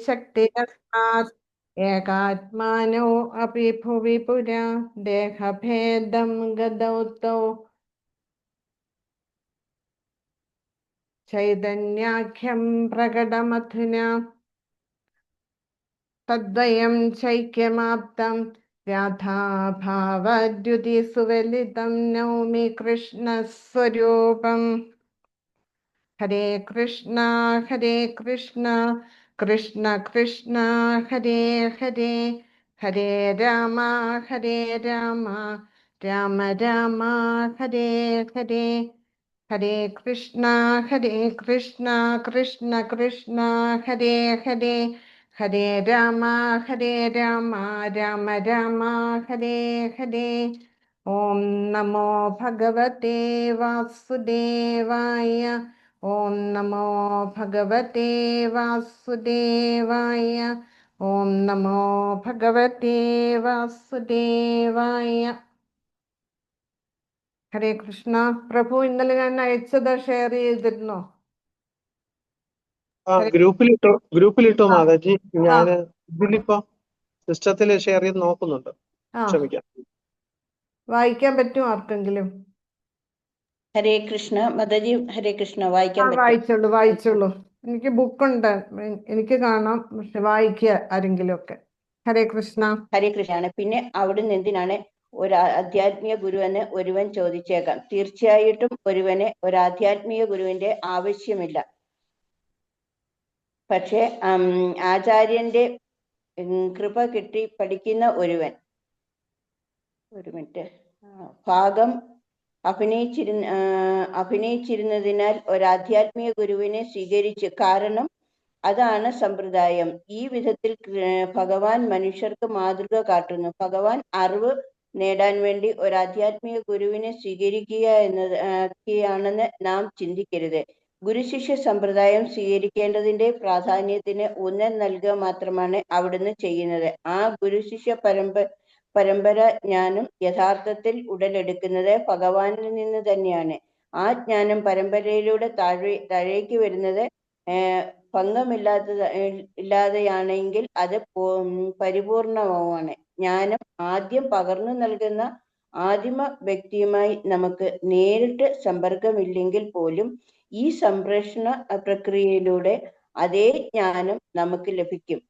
ശക്തിരസ്മാത് ഏകാത്മാനോ അപി ഭുവി പുരാ ദേഹഭേദം ഗതൗതൗ ചൈതന്യാഖ്യം പ്രകടമധുനാ തദ്വയം ചൈക്യമാപ്തം രാധാഭാവദ്യുതി സുവലിതം നൗമി കൃഷ്ണസ്വരൂപം. ഹരേ കൃഷ്ണ കൃഷ്ണ കൃഷ്ണ ഹരേ ഹരേ, ഹരേ രാമ രാമ രാമ ഹരേ ഹരേ. ഹരേ കൃഷ്ണ കൃഷ്ണ കൃഷ്ണ ഹരേ ഹരേ, ഹരേ രാമ രാമ രാമ ഹരേ ഹരേ. ഓം നമോ ഭഗവതേ വാസുദേവായ. ഓം നമോ ഭഗവതേ വാസുദേവായ. ഓം നമോ ഭഗവതേ വാസുദേവായ. ഹരേ കൃഷ്ണ. പ്രഭു ഇന്നലെ ഞാൻ അയച്ചത് ഷെയർ ചെയ്തിരുന്നോ? ഗ്രൂപ്പിലിട്ടോ മാതാജി. ഞാൻ ഇതിലിപ്പോ സിസ്റ്റത്തിൽ ഷെയർ ചെയ്ത് നോക്കുന്നുണ്ട്. ക്ഷമിക്കാം. വായിക്കാൻ പറ്റും ആർക്കെങ്കിലും? ഹരേ കൃഷ്ണ മാതാജി. ഹരേ കൃഷ്ണ. വായിച്ചോളൂ. എനിക്ക് ബുക്കുണ്ട്, എനിക്ക് കാണാം, പക്ഷെ വായിക്കുക ആരെങ്കിലും ഒക്കെ. ഹരേ കൃഷ്ണ. ഹരേ കൃഷ്ണ. പിന്നെ അവിടുന്ന് എന്തിനാണ് ഒരു ആധ്യാത്മിക ഗുരു എന്ന് ഒരുവൻ ചോദിച്ചേക്കാം. തീർച്ചയായിട്ടും ഒരുവന് ഒരു ആധ്യാത്മിക ഗുരുവിന്റെ ആവശ്യമില്ല. പക്ഷെ ആചാര്യന്റെ കൃപ കിട്ടി പഠിക്കുന്ന ഒരുവൻ ഭാഗം അഭിനയിച്ചിരുന്നതിനാൽ ഒരു ആധ്യാത്മിക ഗുരുവിനെ സ്വീകരിച്ചു. കാരണം അതാണ് സമ്പ്രദായം. ഈ വിധത്തിൽ ഭഗവാൻ മനുഷ്യർക്ക് മാതൃക കാട്ടുന്നു. ഭഗവാൻ അറിവ് നേടാൻ വേണ്ടി ഒരു ആധ്യാത്മിക ഗുരുവിനെ സ്വീകരിക്കുക എന്നതൊക്കെയാണെന്ന് നാം ചിന്തിക്കരുത്. ഗുരുശിഷ്യ സമ്പ്രദായം സ്വീകരിക്കേണ്ടതിന്റെ പ്രാധാന്യത്തിന് ഊന്നൽ നൽകുക മാത്രമാണ് അവിടുന്ന് ചെയ്യുന്നത്. ആ ഗുരുശിഷ്യ പരമ്പര ജ്ഞാനം യഥാർത്ഥത്തിൽ ഉടലെടുക്കുന്നത് ഭഗവാനിൽ നിന്ന് തന്നെയാണ്. ആ ജ്ഞാനം പരമ്പരയിലൂടെ താഴേക്ക് വരുന്നത് ഇല്ലാതെയാണെങ്കിൽ അത് പരിപൂർണമാണ്. ജ്ഞാനം ആദ്യം പകർന്നു നൽകുന്ന ആദിമ വ്യക്തിയുമായി നമുക്ക് നേരിട്ട് സമ്പർക്കമില്ലെങ്കിൽ പോലും ഈ സംപ്രേഷണ പ്രക്രിയയിലൂടെ അതേ ജ്ഞാനം നമുക്ക് ലഭിക്കും.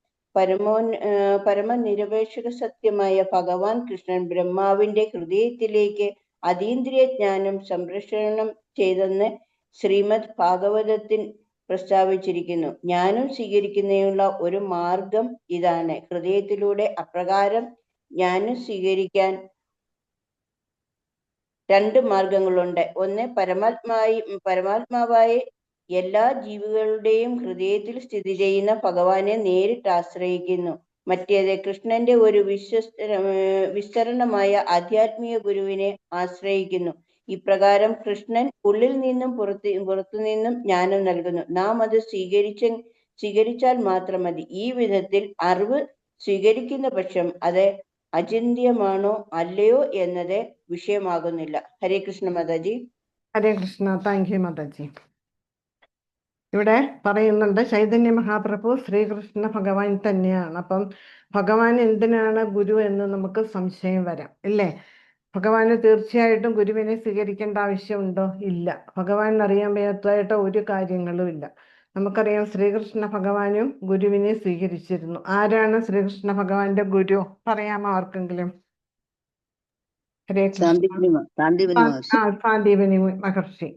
പരമനിരപേക്ഷക സത്യമായ ഭഗവാൻ കൃഷ്ണൻ ബ്രഹ്മാവിന്റെ ഹൃദയത്തിലേക്ക് അതീന്ദ്രിയ ജ്ഞാനം സംപ്രേഷണം ചെയ്തെന്ന് ശ്രീമദ് ഭാഗവതത്തിൽ പ്രസ്താവിച്ചിരിക്കുന്നു. ജ്ഞാനം സ്വീകരിക്കുന്നതിനുള്ള ഒരു മാർഗം ഇതാണ്. ഹൃദയത്തിലൂടെ അപ്രകാരം ജ്ഞാനം സ്വീകരിക്കാൻ രണ്ട് മാർഗങ്ങളുണ്ട്. ഒന്ന്, പരമാത്മാവായി എല്ലാ ജീവികളുടെയും ഹൃദയത്തിൽ സ്ഥിതി ചെയ്യുന്ന ഭഗവാനെ നേരിട്ട് ആശ്രയിക്കുന്നു. മറ്റേത്, കൃഷ്ണന്റെ ഒരു വിസ്തരണമായ ആധ്യാത്മിക ഗുരുവിനെ ആശ്രയിക്കുന്നു. ഇപ്രകാരം കൃഷ്ണൻ ഉള്ളിൽ നിന്നും പുറത്തുനിന്നും ജ്ഞാനം നൽകുന്നു. നാം അത് സ്വീകരിച്ചാൽ മാത്രം മതി. ഈ വിധത്തിൽ അറിവ് സ്വീകരിക്കുന്ന പക്ഷം അത് അചിന്ത്യമാണോ അല്ലയോ എന്നത് വിഷയമാകുന്നില്ല. ഹരേ കൃഷ്ണ മാതാജി. ഹരേ കൃഷ്ണ. Thank you mataji. ഇവിടെ പറയുന്നുണ്ട് ചൈതന്യ മഹാപ്രഭു ശ്രീകൃഷ്ണ ഭഗവാൻ തന്നെയാണ്. അപ്പം ഭഗവാൻ എന്തിനാണ് ഗുരു എന്ന് നമുക്ക് സംശയം വരാം, ഇല്ലേ? ഭഗവാന് തീർച്ചയായിട്ടും ഗുരുവിനെ സ്വീകരിക്കേണ്ട ആവശ്യമുണ്ടോ? ഇല്ല. ഭഗവാൻ അറിയാൻ വയ്യാത്തതായിട്ട് ഒരു കാര്യങ്ങളും ഇല്ല. നമുക്കറിയാം ശ്രീകൃഷ്ണ ഭഗവാനും ഗുരുവിനെ സ്വീകരിച്ചിരുന്നു. ആരാണ് ശ്രീകൃഷ്ണ ഭഗവാന്റെ ഗുരു? പറയാമോ ആർക്കെങ്കിലും? ഹരേ കൃഷ്ണ. സാന്ദീപനി മഹർഷി.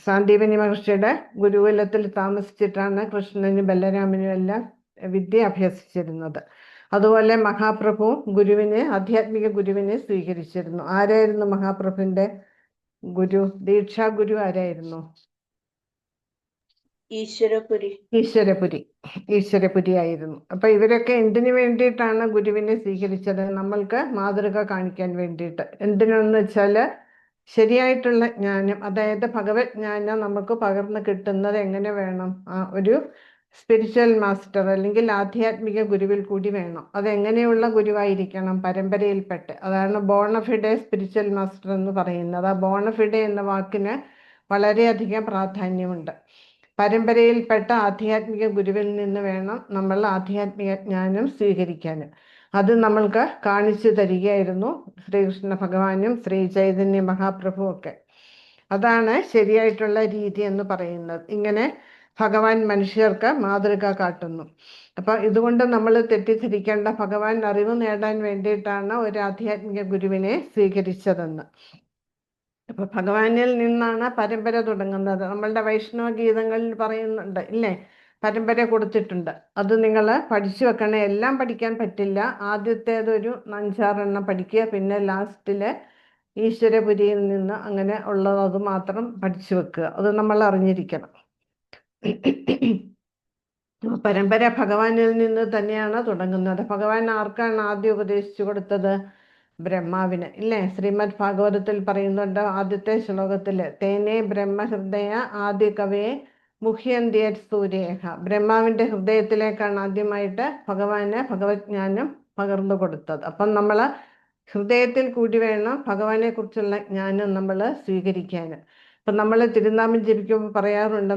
സാന്ദീപനി മഹർഷിയുടെ ഗുരുകുലത്തിൽ താമസിച്ചിട്ടാണ് കൃഷ്ണനും ബലരാമനും എല്ലാം വിദ്യ അഭ്യസിച്ചിരുന്നത്. അതുപോലെ മഹാപ്രഭു ആധ്യാത്മിക ഗുരുവിനെ സ്വീകരിച്ചിരുന്നു. ആരായിരുന്നു മഹാപ്രഭുവിന്റെ ഗുരു? ദീക്ഷാ ഗുരു ആരായിരുന്നു? ഈശ്വരപുരി ആയിരുന്നു. അപ്പൊ ഇവരൊക്കെ എന്തിനു വേണ്ടിയിട്ടാണ് ഗുരുവിനെ സ്വീകരിച്ചത്? നമ്മൾക്ക് മാതൃക കാണിക്കാൻ വേണ്ടിയിട്ട്. എന്തിനെന്ന് വെച്ചാല് ശരിയായിട്ടുള്ള ജ്ഞാനം, അതായത് ഭഗവത് ജ്ഞാനം നമുക്ക് പകർന്നു കിട്ടുന്നത് എങ്ങനെ വേണം? ഒരു സ്പിരിച്വൽ മാസ്റ്റർ അല്ലെങ്കിൽ ആധ്യാത്മിക ഗുരുവിൽ കൂടി വേണം. അതെങ്ങനെയുള്ള ഗുരുവായിരിക്കണം? പരമ്പരയിൽപ്പെട്ട്. അതാണ് ബോണഫിഡെ സ്പിരിച്വൽ മാസ്റ്റർ എന്ന് പറയുന്നത്. ആ ബോണഫിഡെ എന്ന വാക്കിന് വളരെയധികം പ്രാധാന്യമുണ്ട്. പരമ്പരയിൽപ്പെട്ട ആധ്യാത്മിക ഗുരുവിൽ നിന്ന് വേണം നമ്മൾ ആധ്യാത്മിക ജ്ഞാനം സ്വീകരിക്കാൻ. അത് നമ്മൾക്ക് കാണിച്ചു തരികയായിരുന്നു ശ്രീകൃഷ്ണ ഭഗവാനും ശ്രീ ചൈതന്യ മഹാപ്രഭുവും ഒക്കെ. അതാണ് ശരിയായിട്ടുള്ള രീതി എന്ന് പറയുന്നത്. ഇങ്ങനെ ഭഗവാൻ മനുഷ്യർക്ക് മാതൃക കാട്ടുന്നു. അപ്പൊ ഇതുകൊണ്ട് നമ്മൾ തെറ്റിദ്ധരിക്കേണ്ട, ഭഗവാൻ അറിവ് നേടാൻ വേണ്ടിയിട്ടാണ് ഒരു ആധ്യാത്മിക ഗുരുവിനെ സ്വീകരിച്ചതെന്ന്. അപ്പൊ ഭഗവാനിൽ നിന്നാണ് പരമ്പര തുടങ്ങുന്നത്. നമ്മളുടെ വൈഷ്ണവ ഗീതങ്ങളിൽ പറയുന്നുണ്ട് ഇല്ലേ, പരമ്പര കൊടുത്തിട്ടുണ്ട്. അത് നിങ്ങൾ പഠിച്ചു വെക്കണേ. എല്ലാം പഠിക്കാൻ പറ്റില്ല. ആദ്യത്തേതൊരു 5-6 പഠിക്കുക, പിന്നെ ലാസ്റ്റില് ഈശ്വരപുരിയിൽ നിന്ന് അങ്ങനെ ഉള്ളത് അത് മാത്രം പഠിച്ചു വെക്കുക. അത് നമ്മൾ അറിഞ്ഞിരിക്കണം. പരമ്പര ഭഗവാനിൽ നിന്ന് തന്നെയാണ് തുടങ്ങുന്നത്. ഭഗവാൻ ആർക്കാണ് ആദ്യം ഉപദേശിച്ചു കൊടുത്തത്? ബ്രഹ്മാവിന് ഇല്ലേ. ശ്രീമദ് ഭാഗവതത്തിൽ പറയുന്നുണ്ട് ആദ്യത്തെ ശ്ലോകത്തില്, തേനേ ബ്രഹ്മഹൃദയ ആദ്യ കവയെ മുഹ്യന്തിയത് സൂര്യേഹ. ബ്രഹ്മാവിന്റെ ഹൃദയത്തിലേക്കാണ് ആദ്യമായിട്ട് ഭഗവാന് ഭഗവത്ജ്ഞാനം പകർന്നു കൊടുത്തത്. അപ്പം നമ്മൾ ഹൃദയത്തിൽ കൂടി വേണം ഭഗവാനെ കുറിച്ചുള്ള ജ്ഞാനം നമ്മൾ സ്വീകരിക്കാൻ. അപ്പം നമ്മൾ തിരുനാമം ജപിക്കുമ്പോൾ പറയാറുണ്ട്,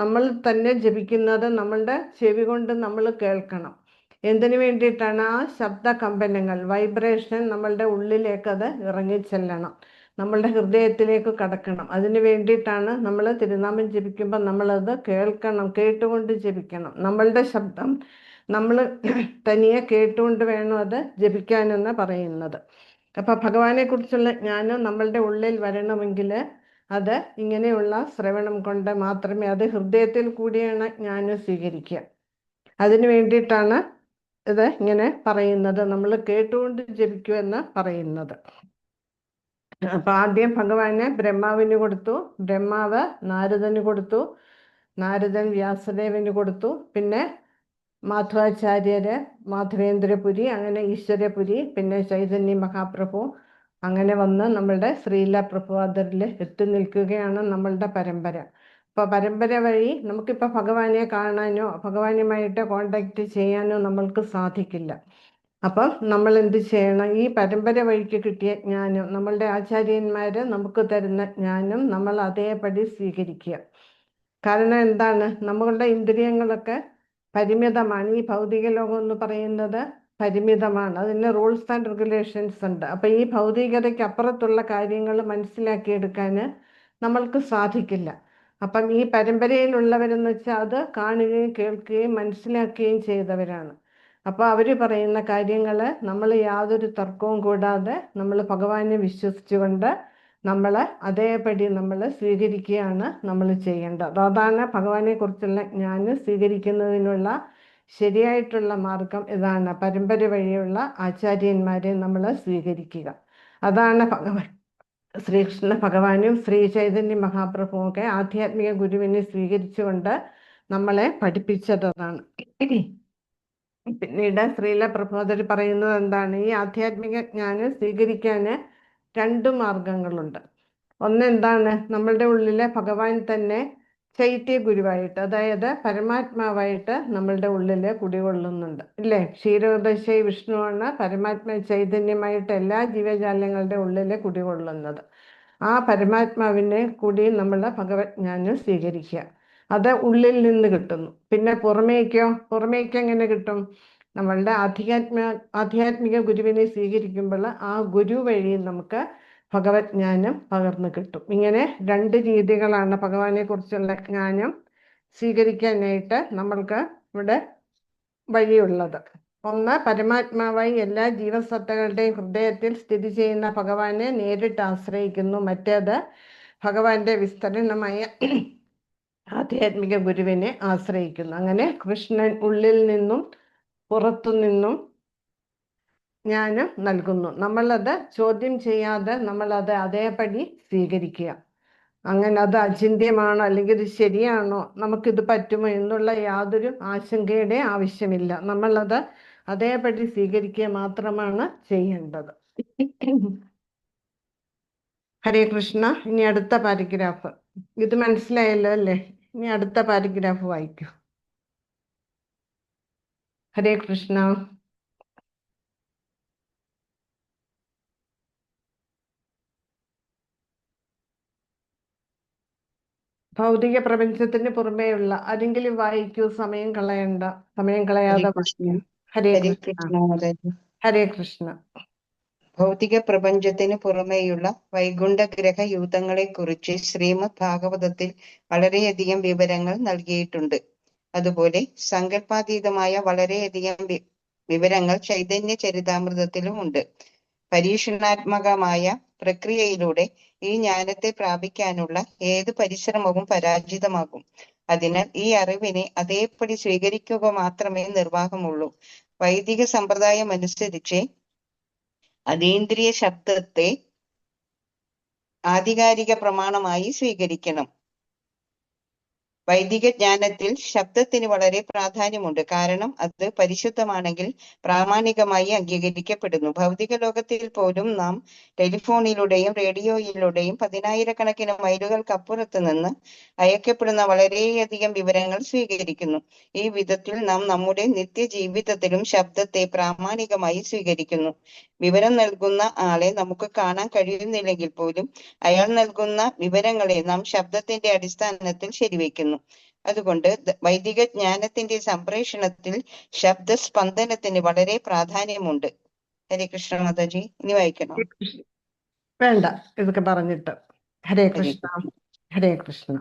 നമ്മൾ തന്നെ ജപിക്കുന്നത് നമ്മളുടെ ചെവി കൊണ്ട് നമ്മൾ കേൾക്കണം. എന്തിനു വേണ്ടിയിട്ടാണ്? ആ ശബ്ദ കമ്പനങ്ങൾ, വൈബ്രേഷൻ നമ്മളുടെ ഉള്ളിലേക്ക് അത് ഇറങ്ങിച്ചെല്ലണം, നമ്മളുടെ ഹൃദയത്തിലേക്ക് കടക്കണം. അതിന് വേണ്ടിയിട്ടാണ് നമ്മൾ തിരുനാമം ജപിക്കുമ്പോൾ നമ്മളത് കേൾക്കണം, കേട്ടുകൊണ്ട് ജപിക്കണം. നമ്മളുടെ ശബ്ദം നമ്മൾ തനിയെ കേട്ടുകൊണ്ട് വേണം അത് ജപിക്കാനെന്ന് പറയുന്നത്. അപ്പൊ ഭഗവാനെ കുറിച്ചുള്ള ജ്ഞാനം നമ്മളുടെ ഉള്ളിൽ വരണമെങ്കിൽ അത് ഇങ്ങനെയുള്ള ശ്രവണം കൊണ്ട് മാത്രമേ, അത് ഹൃദയത്തിൽ കൂടിയാണ് ജ്ഞാനം സ്വീകരിക്കുക. അതിനു വേണ്ടിയിട്ടാണ് ഇത് ഇങ്ങനെ പറയുന്നത്, നമ്മൾ കേട്ടുകൊണ്ട് ജപിക്കുമെന്ന് പറയുന്നത്. അപ്പൊ ആദ്യം ഭഗവാന് ബ്രഹ്മാവിന് കൊടുത്തു, ബ്രഹ്മാവ് നാരദന് കൊടുത്തു, നാരദൻ വ്യാസദേവന് കൊടുത്തു, പിന്നെ മാധവാചാര്യര് മാധവേന്ദ്രപുരി, അങ്ങനെ ഈശ്വരപുരി, പിന്നെ ചൈതന്യ മഹാപ്രഭു, അങ്ങനെ വന്ന് നമ്മളുടെ ശ്രീല പ്രഭുപാദരിൽ എത്തി നിൽക്കുകയാണ് നമ്മളുടെ പരമ്പര. അപ്പൊ പരമ്പര വഴി നമുക്കിപ്പോൾ ഭഗവാനെ കാണാനോ ഭഗവാനുമായിട്ട് കോണ്ടാക്ട് ചെയ്യാനോ നമ്മൾക്ക് സാധിക്കില്ല. അപ്പം നമ്മൾ എന്ത് ചെയ്യണം? ഈ പരമ്പര വഴിക്ക് കിട്ടിയ ജ്ഞാനം, നമ്മളുടെ ആചാര്യന്മാര് നമുക്ക് തരുന്ന ജ്ഞാനം നമ്മൾ അതേപടി സ്വീകരിക്കുക. കാരണം എന്താണ്? നമ്മളുടെ ഇന്ദ്രിയങ്ങളൊക്കെ പരിമിതമാണ്. ഈ ഭൗതിക ലോകം എന്ന് പറയുന്നത് പരിമിതമാണ്. അതിന് റൂൾസ് ആൻഡ് റെഗുലേഷൻസ് ഉണ്ട്. അപ്പം ഈ ഭൗതികതയ്ക്ക് അപ്പുറത്തുള്ള കാര്യങ്ങൾ മനസ്സിലാക്കിയെടുക്കാൻ നമ്മൾക്ക് സാധിക്കില്ല. അപ്പം ഈ പരമ്പരയിലുള്ളവരെന്ന് വെച്ചാൽ അത് കാണുകയും കേൾക്കുകയും മനസ്സിലാക്കുകയും ചെയ്തവരാണ്. അപ്പോൾ അവർ പറയുന്ന കാര്യങ്ങൾ നമ്മൾ യാതൊരു തർക്കവും കൂടാതെ നമ്മൾ ഭഗവാനെ വിശ്വസിച്ചുകൊണ്ട് നമ്മൾ അതേപടി നമ്മൾ സ്വീകരിക്കുകയാണ് നമ്മൾ ചെയ്യേണ്ടത്. അതാണ് ഭഗവാനെ കുറിച്ചുള്ള ജ്ഞാനം സ്വീകരിക്കുന്നതിനുള്ള ശരിയായിട്ടുള്ള മാർഗം. ഇതാണ് പരമ്പര വഴിയുള്ള ആചാര്യന്മാരെ നമ്മൾ സ്വീകരിക്കുക. അതാണ് ഭഗവാൻ ശ്രീകൃഷ്ണ ഭഗവാനും ശ്രീ ചൈതന്യ മഹാപ്രഭുവും ഒക്കെ ആധ്യാത്മിക ഗുരുവിനെ സ്വീകരിച്ചുകൊണ്ട് നമ്മളെ പഠിപ്പിച്ചതാണ്. പിന്നീട് ശ്രീല പ്രഭുപാദർ പറയുന്നത് എന്താണ്? ഈ ആധ്യാത്മിക ജ്ഞാനം സ്വീകരിക്കാൻ 2 മാർഗങ്ങളുണ്ട്. ഒന്നെന്താണ്? നമ്മളുടെ ഉള്ളിലെ ഭഗവാൻ തന്നെ ചൈത്യ ഗുരുവായിട്ട്, അതായത് പരമാത്മാവായിട്ട് നമ്മളുടെ ഉള്ളിൽ കുടികൊള്ളുന്നുണ്ട് ഇല്ലേ. ക്ഷീരോദശ വിഷ്ണുവാണ് പരമാത്മ ചൈതന്യമായിട്ട് എല്ലാ ജീവജാലങ്ങളുടെ ഉള്ളിൽ കുടികൊള്ളുന്നത്. ആ പരമാത്മാവിനെ കൂടി നമ്മൾ ഭഗവത്ജ്ഞാനം സ്വീകരിക്കുക. അത് ഉള്ളിൽ നിന്ന് കിട്ടുന്നു. പിന്നെ പുറമേക്ക് എങ്ങനെ കിട്ടും? നമ്മളുടെ ആധ്യാത്മിക ഗുരുവിനെ സ്വീകരിക്കുമ്പോൾ ആ ഗുരു വഴി നമുക്ക് ഭഗവത്ജ്ഞാനം പകർന്നു കിട്ടും. ഇങ്ങനെ 2 രീതികളാണ് ഭഗവാനെ കുറിച്ചുള്ള ജ്ഞാനം സ്വീകരിക്കാനായിട്ട് നമ്മൾക്ക് ഇവിടെ വഴിയുള്ളത്. ഒന്ന്, പരമാത്മാവായി എല്ലാ ജീവസത്തകളുടെയും ഹൃദയത്തിൽ സ്ഥിതി ചെയ്യുന്ന ഭഗവാനെ നേരിട്ട് ആശ്രയിക്കുന്നു. മറ്റേത് ഭഗവാന്റെ വിസ്തരണമായ ആധ്യാത്മിക ഗുരുവിനെ ആശ്രയിക്കുന്നു. അങ്ങനെ കൃഷ്ണൻ ഉള്ളിൽ നിന്നും പുറത്തു നിന്നും ജ്ഞാനം നൽകുന്നു. നമ്മളത് ചോദ്യം ചെയ്യാതെ നമ്മളത് അതേപടി സ്വീകരിക്കുക. അങ്ങനെ അത് അചിന്ത്യമാണോ അല്ലെങ്കിൽ ഇത് ശരിയാണോ, നമുക്കിത് പറ്റുമോ എന്നുള്ള യാതൊരു ആശങ്കയുടെ ആവശ്യമില്ല. നമ്മളത് അതേപടി സ്വീകരിക്കുക മാത്രമാണ് ചെയ്യേണ്ടത്. ഹരേ കൃഷ്ണ. ഇനി അടുത്ത പാരഗ്രാഫ്. ഇത് മനസ്സിലായല്ലോ അല്ലേ? ഇനി അടുത്ത പാരഗ്രാഫ് വായിക്കൂ. ഹരേ കൃഷ്ണ. ഭൗതിക പ്രപഞ്ചത്തിന് പുറമേയുള്ള ആരെങ്കിലും വായിക്കൂ, സമയം കളയണ്ട, സമയം ഹരേ കളയാതെ കൃഷ്ണ. വായിക്കൂ. ഹരേ ഹരേ കൃഷ്ണ. കൃഷ്ണ മാതാജി. ഹരേ കൃഷ്ണ. ഭൗതിക പ്രപഞ്ചത്തിന് പുറമേയുള്ള വൈകുണ്ഠഗ്രഹ യൂഥങ്ങളെക്കുറിച്ച് ശ്രീമദ് ഭാഗവതത്തിൽ വളരെയധികം വിവരങ്ങൾ നൽകിയിട്ടുണ്ട്. അതുപോലെ സങ്കല്പാതീതമായ വളരെയധികം വിവരങ്ങൾ ചൈതന്യ ചരിതാമൃതത്തിലും ഉണ്ട്. പരീക്ഷണാത്മകമായ പ്രക്രിയയിലൂടെ ഈ ജ്ഞാനത്തെ പ്രാപിക്കാനുള്ള ഏത് പരിശ്രമവും പരാജിതമാകും. അതിനാൽ ഈ അറിവിനെ അതേപടി സ്വീകരിക്കുക മാത്രമേ നിർവാഹമുള്ളൂ. വൈദിക സമ്പ്രദായം അനുസരിച്ച് അതീന്ദ്രിയ ശബ്ദത്തെ ആധികാരിക പ്രമാണമായി സ്വീകരിക്കണം. വൈദിക ജ്ഞാനത്തിൽ ശബ്ദത്തിന് വളരെ പ്രാധാന്യമുണ്ട്. കാരണം അത് പരിശുദ്ധമാണെങ്കിൽ പ്രാമാണികമായി അംഗീകരിക്കപ്പെടുന്നു. ഭൗതിക ലോകത്തിൽ പോലും നാം ടെലിഫോണിലൂടെയും റേഡിയോയിലൂടെയും 10,000-കണക്കിന് മൈലുകൾക്കപ്പുറത്ത് നിന്ന് അയക്കപ്പെടുന്ന വളരെയധികം വിവരങ്ങൾ സ്വീകരിക്കുന്നു. ഈ വിധത്തിൽ നാം നമ്മുടെ നിത്യജീവിതത്തിലും ശബ്ദത്തെ പ്രാമാണികമായി സ്വീകരിക്കുന്നു. വിവരം നൽകുന്ന ആളെ നമുക്ക് കാണാൻ കഴിയുന്നില്ലെങ്കിൽ പോലും അയാൾ നൽകുന്ന വിവരങ്ങളെ നാം ശബ്ദത്തിന്റെ അടിസ്ഥാനത്തിൽ ശരിവെക്കുന്നു. അതുകൊണ്ട് വൈദിക ജ്ഞാനത്തിന്റെ സംപ്രേഷണത്തിൽ ശബ്ദസ്പന്ദനത്തിന് വളരെ പ്രാധാന്യമുണ്ട്. ഹരേ കൃഷ്ണ മാതാജി. ഇനി വായിക്കണം? വേണ്ട, ഇതൊക്കെ പറഞ്ഞിട്ട്. ഹരേ ഹരേ കൃഷ്ണ. കൃഷ്ണ. ഹരേ കൃഷ്ണ.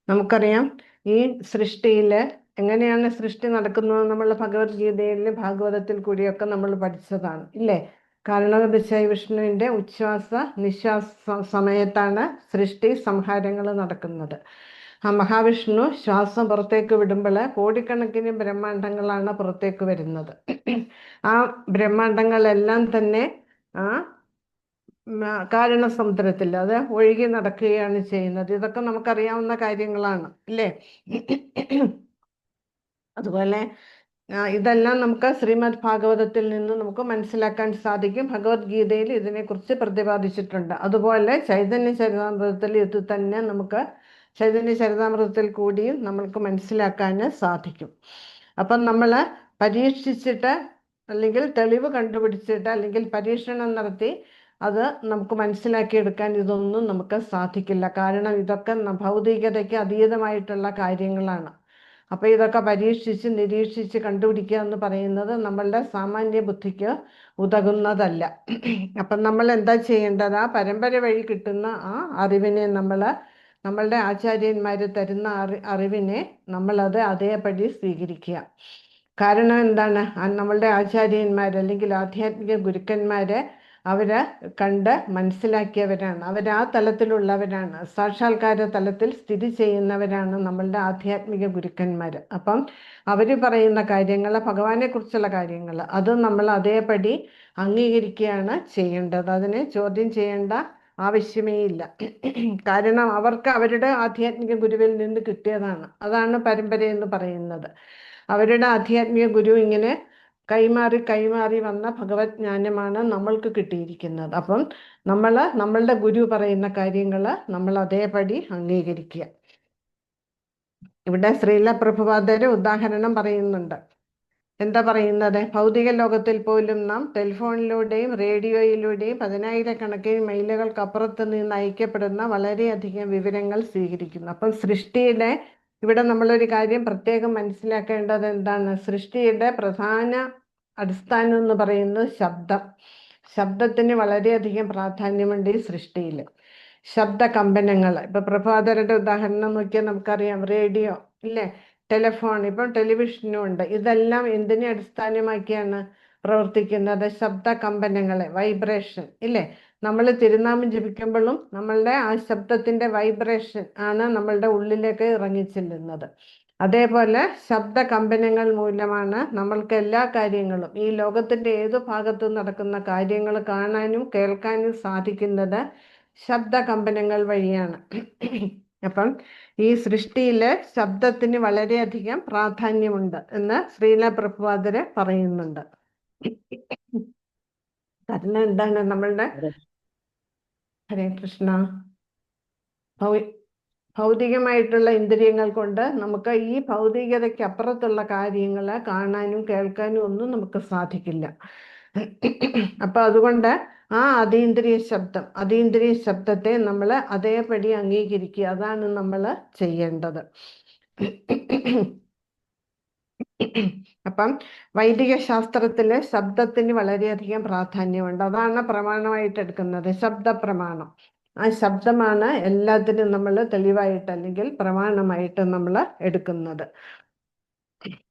നമുക്കറിയാം ഈ സൃഷ്ടിയില് എങ്ങനെയാണ് സൃഷ്ടി നടക്കുന്നത്. നമ്മൾ ഭഗവത്ഗീതയിലെ ഭാഗവതത്തിൽ കൂടിയൊക്കെ നമ്മൾ പഠിച്ചതാണ്, ഇല്ലേ? കാരണവശായ വിഷ്ണുവിന്റെ ഉച്ഛ്വാസ നിശ്വാസ സമയത്താണ് സൃഷ്ടി സംഹാരങ്ങൾ നടക്കുന്നത്. ആ മഹാവിഷ്ണു ശ്വാസം പുറത്തേക്ക് വിടുമ്പോൾ കോടിക്കണക്കിന് ബ്രഹ്മാണ്ടങ്ങളാണ് പുറത്തേക്ക് വരുന്നത്. ആ ബ്രഹ്മാണ്ടങ്ങളെല്ലാം തന്നെ ആ കാരണസമുദ്രത്തിൽ അത് ഒഴുകി നടക്കുകയാണ് ചെയ്യുന്നത്. ഇതൊക്കെ നമുക്കറിയാവുന്ന കാര്യങ്ങളാണ്, ഇല്ലേ? അതുപോലെ ഇതെല്ലാം നമുക്ക് ശ്രീമദ് ഭാഗവതത്തിൽ നിന്ന് നമുക്ക് മനസ്സിലാക്കാൻ സാധിക്കും. ഭഗവത്ഗീതയിൽ ഇതിനെക്കുറിച്ച് പ്രതിപാദിച്ചിട്ടുണ്ട്. അതുപോലെ ചൈതന്യ ചരിതാമൃതത്തിൽ ഇത് തന്നെ നമുക്ക് ചൈതന്യ ചരിതാമൃതത്തിൽ കൂടിയും നമ്മൾക്ക് മനസ്സിലാക്കാൻ സാധിക്കും. അപ്പം നമ്മൾ പരീക്ഷിച്ചിട്ട് അല്ലെങ്കിൽ തെളിവ് കണ്ടുപിടിച്ചിട്ട് അല്ലെങ്കിൽ പരീക്ഷണം നടത്തി അത് നമുക്ക് മനസ്സിലാക്കിയെടുക്കാൻ ഇതൊന്നും നമുക്ക് സാധിക്കില്ല. കാരണം ഇതൊക്കെ ഭൗതികതയ്ക്ക് അതീതമായിട്ടുള്ള കാര്യങ്ങളാണ്. അപ്പോൾ ഇതൊക്കെ പരീക്ഷിച്ച് നിരീക്ഷിച്ച് കണ്ടുപിടിക്കുക എന്ന് പറയുന്നത് നമ്മളുടെ സാമാന്യ ബുദ്ധിക്ക് ഉതകുന്നതല്ല. അപ്പം നമ്മൾ എന്താ ചെയ്യേണ്ടത്? ആ പരമ്പര വഴി കിട്ടുന്ന ആ അറിവിനെ നമ്മളുടെ ആചാര്യന്മാർ തരുന്ന അറിവിനെ നമ്മളത് അതേപടി സ്വീകരിക്കുക. കാരണം എന്താണ്? നമ്മളുടെ ആചാര്യന്മാർ അല്ലെങ്കിൽ ആധ്യാത്മിക ഗുരുക്കന്മാരെ അവര് കണ്ട് മനസ്സിലാക്കിയവരാണ്. അവരാ തലത്തിലുള്ളവരാണ്. സാക്ഷാത്കാര തലത്തിൽ സ്ഥിതി ചെയ്യുന്നവരാണ് നമ്മളുടെ ആധ്യാത്മിക ഗുരുക്കന്മാർ. അപ്പം അവർ പറയുന്ന കാര്യങ്ങൾ, ഭഗവാനെ കുറിച്ചുള്ള കാര്യങ്ങൾ, അത് നമ്മൾ അതേപടി അംഗീകരിക്കുകയാണ് ചെയ്യേണ്ടത്. അതിനെ ചോദ്യം ചെയ്യേണ്ട ആവശ്യമേ ഇല്ല. കാരണം അവർക്ക് അവരുടെ ആധ്യാത്മിക ഗുരുവിൽ നിന്ന് കിട്ടിയതാണ്. അതാണ് പരമ്പര എന്ന് പറയുന്നത്. അവരുടെ ആധ്യാത്മിക ഗുരു ഇങ്ങനെ കൈമാറി വന്ന ഭഗവത് ജ്ഞാനമാണ് നമ്മൾക്ക് കിട്ടിയിരിക്കുന്നത്. അപ്പം നമ്മളുടെ ഗുരു പറയുന്ന കാര്യങ്ങൾ നമ്മൾ അതേപടി അംഗീകരിക്കുക. ഇവിടെ ശ്രീല പ്രഭുപാദര് ഉദാഹരണം പറയുന്നുണ്ട്. എന്താ പറയുന്നത്? ഭൗതിക ലോകത്തിൽ പോലും നാം ടെലിഫോണിലൂടെയും റേഡിയോയിലൂടെയും 10,000-കണക്കിന് മൈലുകൾക്കപ്പുറത്ത് നിന്ന് അയക്കപ്പെടുന്ന വളരെയധികം വിവരങ്ങൾ സ്വീകരിക്കുന്നു. അപ്പം സൃഷ്ടിയുടെ ഇവിടെ നമ്മളൊരു കാര്യം പ്രത്യേകം മനസ്സിലാക്കേണ്ടത് എന്താണ്? സൃഷ്ടിയുടെ പ്രധാന അടിസ്ഥാനം എന്ന് പറയുന്നത് ശബ്ദത്തിന് വളരെയധികം പ്രാധാന്യമുണ്ട് ഈ സൃഷ്ടിയിൽ. ശബ്ദ കമ്പനങ്ങൾ, ഇപ്പൊ പ്രഭാതരുടെ ഉദാഹരണം നോക്കിയാൽ നമുക്കറിയാം. റേഡിയോ ഇല്ലേ, ടെലിഫോൺ, ഇപ്പം ടെലിവിഷനും ഉണ്ട്. ഇതെല്ലാം എന്തിനെ അടിസ്ഥാനമാക്കിയാണ് പ്രവർത്തിക്കുന്നത്? ശബ്ദ കമ്പനങ്ങളെ, വൈബ്രേഷൻ ഇല്ലേ? നമ്മൾ തിരുനാമം ജപിക്കുമ്പോഴും നമ്മളുടെ ആ ശബ്ദത്തിന്റെ വൈബ്രേഷൻ ആണ് നമ്മളുടെ ഉള്ളിലേക്ക് ഇറങ്ങിച്ചെല്ലുന്നത്. അതേപോലെ ശബ്ദ കമ്പനങ്ങൾ മൂലമാണ് നമ്മൾക്ക് എല്ലാ കാര്യങ്ങളും, ഈ ലോകത്തിന്റെ ഏതു ഭാഗത്ത് നടക്കുന്ന കാര്യങ്ങൾ കാണാനും കേൾക്കാനും സാധിക്കുന്നത് ശബ്ദ കമ്പനങ്ങൾ വഴിയാണ്. അപ്പം ഈ സൃഷ്ടിയില് ശബ്ദത്തിന് വളരെയധികം പ്രാധാന്യമുണ്ട് എന്ന് ശ്രീല പ്രഭുപാദര് പറയുന്നുണ്ട്. കാരണം എന്താണ്? നമ്മളുടെ ഹരേ കൃഷ്ണ, ഭൗതികമായിട്ടുള്ള ഇന്ദ്രിയങ്ങൾ കൊണ്ട് നമുക്ക് ഈ ഭൗതികതയ്ക്ക് അപ്പുറത്തുള്ള കാര്യങ്ങൾ കാണാനും കേൾക്കാനും ഒന്നും നമുക്ക് സാധിക്കില്ല. അപ്പൊ അതുകൊണ്ട് ആ അതീന്ദ്രിയ ശബ്ദത്തെ നമ്മൾ അതേപടി അംഗീകരിക്കുക. അതാണ് നമ്മൾ ചെയ്യേണ്ടത്. അപ്പം വൈദിക ശാസ്ത്രത്തില് ശബ്ദത്തിന് വളരെയധികം പ്രാധാന്യമുണ്ട്. അതാണ് പ്രമാണമായിട്ട് എടുക്കുന്നത്, ശബ്ദ പ്രമാണം. ആ ശബ്ദമാണ് എല്ലാത്തിനും നമ്മൾ തെളിവായിട്ട് അല്ലെങ്കിൽ പ്രമാണമായിട്ട് നമ്മൾ എടുക്കുന്നത്.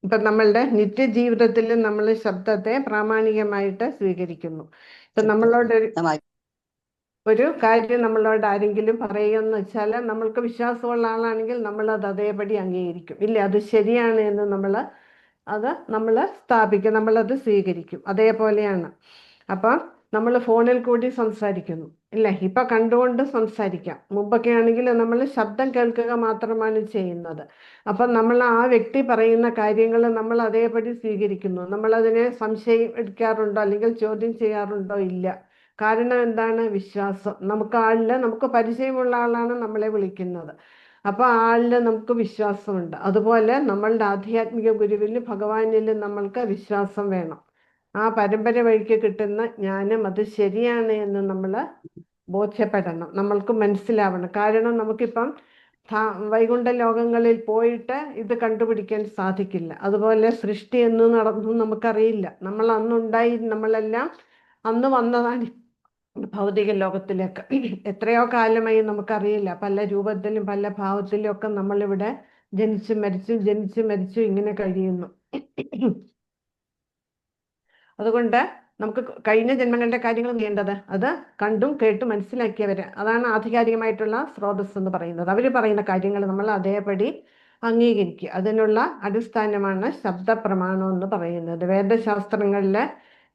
ഇപ്പൊ നമ്മളുടെ നിത്യജീവിതത്തിൽ നമ്മൾ ശബ്ദത്തെ പ്രാമാണികമായിട്ട് സ്വീകരിക്കുന്നു. ഇപ്പൊ നമ്മളോട് ഒരു കാര്യം നമ്മളോട് ആരെങ്കിലും പറയുകയെന്ന് വെച്ചാൽ നമ്മൾക്ക് വിശ്വാസമുള്ള ആളാണെങ്കിൽ നമ്മൾ അത് അതേപടി അംഗീകരിക്കും. ഇല്ല, അത് ശരിയാണ് എന്ന് നമ്മൾ സ്ഥാപിക്കും, നമ്മളത് സ്വീകരിക്കും. അതേപോലെയാണ്. അപ്പം നമ്മൾ ഫോണിൽ കൂടി സംസാരിക്കുന്നു, ഇല്ലേ? ഇപ്പൊ കണ്ടുകൊണ്ട് സംസാരിക്കാം. മുമ്പൊക്കെ ആണെങ്കിൽ നമ്മൾ ശബ്ദം കേൾക്കുക മാത്രമാണ് ചെയ്യുന്നത്. അപ്പം നമ്മൾ ആ വ്യക്തി പറയുന്ന കാര്യങ്ങൾ നമ്മൾ അതേപടി സ്വീകരിക്കുന്നു. നമ്മളതിനെ സംശയം എടുക്കാറുണ്ടോ അല്ലെങ്കിൽ ചോദ്യം ചെയ്യാറുണ്ടോ? ഇല്ല. കാരണം എന്താണ്? വിശ്വാസം. നമുക്ക് പരിചയമുള്ള ആളാണ് നമ്മളെ വിളിക്കുന്നത്, അപ്പൊ ആളില് നമുക്ക് വിശ്വാസമുണ്ട്. അതുപോലെ നമ്മളുടെ ആധ്യാത്മിക ഗുരുവിൽ, ഭഗവാനിൽ നമ്മൾക്ക് വിശ്വാസം വേണം. ആ പരമ്പര വഴിക്ക് കിട്ടുന്ന ജ്ഞാനം അത് ശരിയാണ് എന്ന് നമ്മൾ ബോധ്യപ്പെടണം, നമ്മൾക്ക് മനസ്സിലാവണം. കാരണം നമുക്കിപ്പം വൈകുണ്ഠ ലോകങ്ങളിൽ പോയിട്ട് ഇത് കണ്ടുപിടിക്കാൻ സാധിക്കില്ല. അതുപോലെ സൃഷ്ടി എന്ന് നടന്നു നമുക്കറിയില്ല. നമ്മൾ അന്നുണ്ടായി, നമ്മളെല്ലാം അന്ന് വന്നതാണ് ഭൗതിക ലോകത്തിലേക്ക്. എത്രയോ കാലമായി നമുക്കറിയില്ല. പല രൂപത്തിലും പല ഭാവത്തിലും ഒക്കെ നമ്മളിവിടെ ജനിച്ചു മരിച്ചു ഇങ്ങനെ കഴിയുന്നു. അതുകൊണ്ട് നമുക്ക് കഴിഞ്ഞ ജന്മങ്ങളുടെ കാര്യങ്ങൾ ചെയ്യേണ്ടത് അത് കണ്ടും കേട്ടും മനസ്സിലാക്കിയവര്, അതാണ് ആധികാരികമായിട്ടുള്ള സ്രോതസ് എന്ന് പറയുന്നത്. അവർ പറയുന്ന കാര്യങ്ങൾ നമ്മൾ അതേപടി അംഗീകരിക്കുക. അതിനുള്ള അടിസ്ഥാനമാണ് ശബ്ദപ്രമാണം എന്ന് പറയുന്നത്. വേദശാസ്ത്രങ്ങളിലെ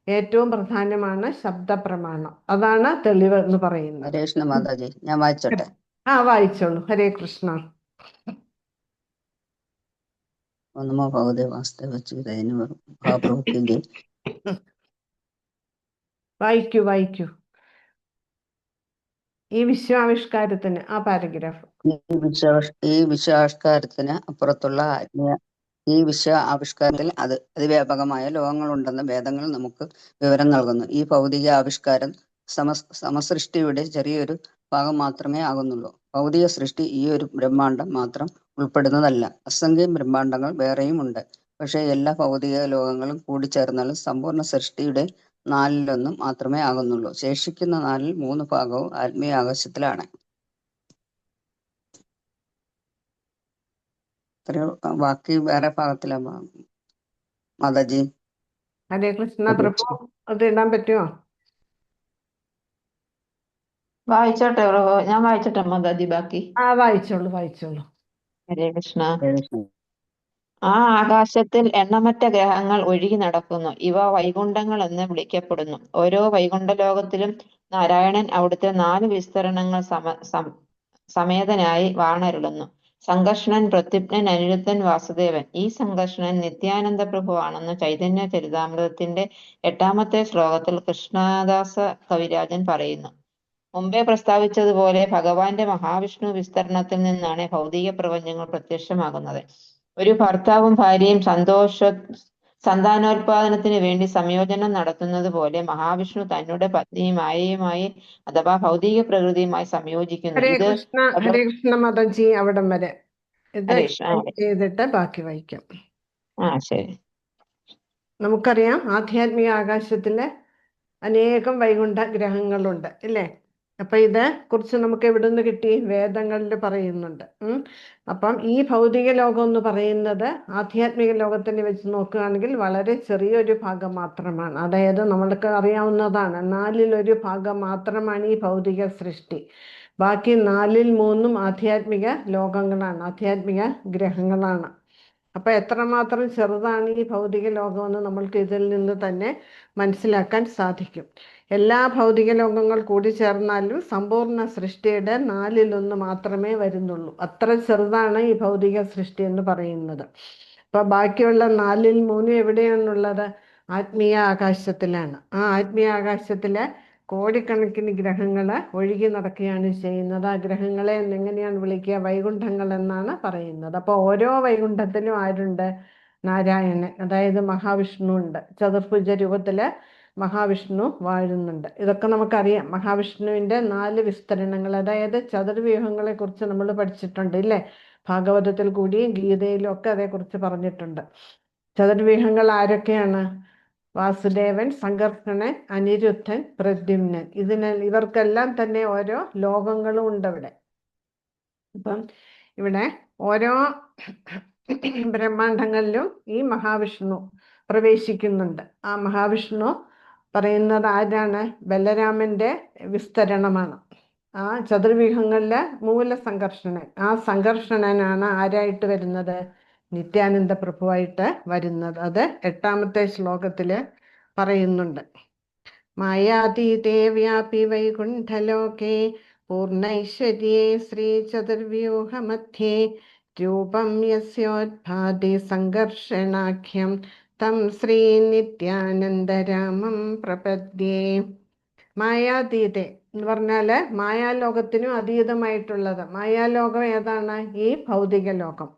ഏറ്റവും പ്രധാനമാണ് ശബ്ദപ്രമാണം. അതാണ് തെളിവ് എന്ന് പറയുന്നത്. ഹരേ കൃഷ്ണ മാതാജി, ഞാൻ വായിച്ചോട്ടെ? വായിച്ചോളൂ. ഹരേ കൃഷ്ണ. നമോ ഭഗവതേ വാസുദേവ മഹാപ്രഭുക്ക് വായിക്കൂ. ഈ വിശ്വാവിഷ്കാരത്തിന് ആ പാരഗ്രാഫ്. ഈ വിശ്വാവിഷ്കാരത്തിന് അപ്പുറത്തുള്ള ഈ ആവിഷ്കാരത്തിൽ അതിവ്യാപകമായ ലോകങ്ങളുണ്ടെന്ന് വേദങ്ങൾ നമുക്ക് വിവരം നൽകുന്നു. ഈ ഭൗതിക ആവിഷ്കാരം സമസൃഷ്ടിയുടെ ചെറിയൊരു ഭാഗം മാത്രമേ ആകുന്നുള്ളൂ. ഭൗതിക സൃഷ്ടി ഈ ഒരു ബ്രഹ്മാണ്ടം മാത്രം ഉൾപ്പെടുന്നതല്ല. അസംഖ്യം ബ്രഹ്മാണ്ടങ്ങൾ വേറെയും ഉണ്ട്. പക്ഷേ എല്ലാ ഭൗതിക ലോകങ്ങളും കൂടിച്ചേർന്നാലും സമ്പൂർണ്ണ സൃഷ്ടിയുടെ 1/4 മാത്രമേ ആകുന്നുള്ളൂ. ശേഷിക്കുന്ന 3 ഭാഗവും ആത്മീയ ആകാശത്തിലാണ്. ബാക്കി വേറെ ഭാഗത്തിലാ മാതാജി. ഹരേ കൃഷ്ണ പ്രഭു, അത് ഇടാൻ പറ്റുമോ? വായിച്ചോട്ടെ പ്രഭു, ഞാൻ വായിച്ചോട്ടെ മാതാജി ബാക്കി? വായിച്ചോളൂ. ഹരേ കൃഷ്ണ. ആ ആകാശത്തിൽ എണ്ണമറ്റ ഗ്രഹങ്ങൾ ഒഴുകി നടക്കുന്നു. ഇവ വൈകുണ്ഠങ്ങൾ എന്ന് വിളിക്കപ്പെടുന്നു. ഓരോ വൈകുണ്ഠ ലോകത്തിലും നാരായണൻ അവിടുത്തെ 4 വിസ്തരണങ്ങൾ സമേതനായി വാണരുളുന്നു. സംഘർഷണൻ, പ്രത്യുപ്നൻ, അനിരുദ്ധൻ, വാസുദേവൻ. ഈ സംഘർഷണൻ നിത്യാനന്ദ പ്രഭുവാണെന്ന് ചൈതന്യ ചരിതാമൃതത്തിന്റെ 8ാമത്തെ ശ്ലോകത്തിൽ കൃഷ്ണദാസ കവിരാജൻ പറയുന്നു. മുമ്പേ പ്രസ്താവിച്ചതുപോലെ ഭഗവാന്റെ മഹാവിഷ്ണു വിസ്തരണത്തിൽ നിന്നാണ് ഭൗതിക പ്രപഞ്ചങ്ങൾ പ്രത്യക്ഷമാകുന്നത്. ഒരു ഭർത്താവും ഭാര്യയും സന്താനോത്പാദനത്തിന് വേണ്ടി സംയോജനം നടത്തുന്നത് പോലെ മഹാവിഷ്ണു തന്നോട് പത്നിയും മായയുമായി അഥവാ ഭൗതിക പ്രകൃതിയുമായി സംയോജിക്കുന്നു. ഹരേ കൃഷ്ണ മാതാജി, അവിടം വരെ ഇത് ചെയ്തിട്ട് ബാക്കി വായിക്കാം. ശരി. നമുക്കറിയാം ആധ്യാത്മിക ആകാശത്തില് അനേകം വൈകുണ്ഠ ഗ്രഹങ്ങളുണ്ട്, ഇല്ലേ? അപ്പൊ ഇത് കുറിച്ച് നമുക്ക് എവിടെ നിന്ന് കിട്ടി? വേദങ്ങളിൽ പറയുന്നുണ്ട്. അപ്പം ഈ ഭൗതിക ലോകം എന്ന് പറയുന്നത് ആധ്യാത്മിക ലോകത്തിനെ വെച്ച് നോക്കുകയാണെങ്കിൽ വളരെ ചെറിയൊരു ഭാഗം മാത്രമാണ്. അതായത് നമ്മൾക്ക് അറിയാവുന്നതാണ്, 1/4 ഭാഗം മാത്രമാണ് ഈ ഭൗതിക സൃഷ്ടി. ബാക്കി 3/4 ആധ്യാത്മിക ലോകങ്ങളാണ്, ആധ്യാത്മിക ഗ്രഹങ്ങളാണ്. അപ്പൊ എത്രമാത്രം ചെറുതാണ് ഈ ഭൗതിക ലോകമെന്ന് നമ്മൾക്ക് ഇതിൽ നിന്ന് തന്നെ മനസ്സിലാക്കാൻ സാധിക്കും. എല്ലാ ഭൗതിക ലോകങ്ങൾ കൂടി ചേർന്നാലും സമ്പൂർണ്ണ സൃഷ്ടിയുടെ 1/4 മാത്രമേ വരുന്നുള്ളൂ. അത്ര ചെറുതാണ് ഈ ഭൗതിക സൃഷ്ടി എന്ന് പറയുന്നത്. അപ്പൊ ബാക്കിയുള്ള 3/4 എവിടെയാണുള്ളത്? ആത്മീയ ആകാശത്തിലാണ്. ആ ആത്മീയ ആകാശത്തിലെ കോടിക്കണക്കിന് ഗ്രഹങ്ങൾ ഒഴുകി നടക്കുകയാണ് ചെയ്യുന്നത്. ആ ഗ്രഹങ്ങളെ എങ്ങനെയാണ് വിളിക്കുക? വൈകുണ്ഠങ്ങൾ എന്നാണ് പറയുന്നത്. അപ്പോൾ ഓരോ വൈകുണ്ഠത്തിലും ആരുണ്ട്? നാരായണൻ, അതായത് മഹാവിഷ്ണു ഉണ്ട്. ചതുർഭുജ രൂപത്തില് മഹാവിഷ്ണു വാഴുന്നുണ്ട്. ഇതൊക്കെ നമുക്കറിയാം. മഹാവിഷ്ണുവിൻ്റെ 4 വിസ്തരണങ്ങൾ, അതായത് ചതുർവ്യൂഹങ്ങളെ കുറിച്ച് നമ്മൾ പഠിച്ചിട്ടുണ്ട് ഇല്ലേ? ഭാഗവതത്തിൽ കൂടിയും ഗീതയിലും ഒക്കെ അതേക്കുറിച്ച് പറഞ്ഞിട്ടുണ്ട്. ചതുർവ്യൂഹങ്ങൾ ആരൊക്കെയാണ്? വാസുദേവൻ, സംകർഷണൻ, അനിരുദ്ധൻ, പ്രദ്യുമ്നൻ. ഇവർക്കെല്ലാം തന്നെ ഓരോ ലോകങ്ങളും ഉണ്ട് അവിടെ. അപ്പം ഇവിടെ ഓരോ ബ്രഹ്മാണ്ഡങ്ങളിലും ഈ മഹാവിഷ്ണു പ്രവേശിക്കുന്നുണ്ട്. ആ മഹാവിഷ്ണു പറയുന്നത് ആരാണ്? ബലരാമന്റെ വിസ്തരണമാണ്. ആ ചതുർവ്യൂഹങ്ങളിലെ മൂലസംകർഷണൻ. ആ സംകർഷണനാണ് ആരായിട്ട് വരുന്നത്? നിത്യാനന്ദ പ്രഭുവായിട്ട് വരുന്നത്. അത് 8ാമത്തെ ശ്ലോകത്തില് പറയുന്നുണ്ട്. മായാതീതേ വ്യാപി വൈകുണ്ഠലോകേ പൂർണ്ണൈശ്വര്യേ ശ്രീചതുർവ്യൂഹമധ്യേ രൂപം യസ്യോദ്ഭാതി സംഘർഷണാഖ്യം തം ശ്രീ നിത്യാനന്ദരാമം പ്രപദ്യേ. മായാതീതേ എന്ന് പറഞ്ഞാല് മായാലോകത്തിനും അതീതമായിട്ടുള്ളത്. മായാലോകം ഏതാണ്? ഈ ഭൗതിക ലോകം.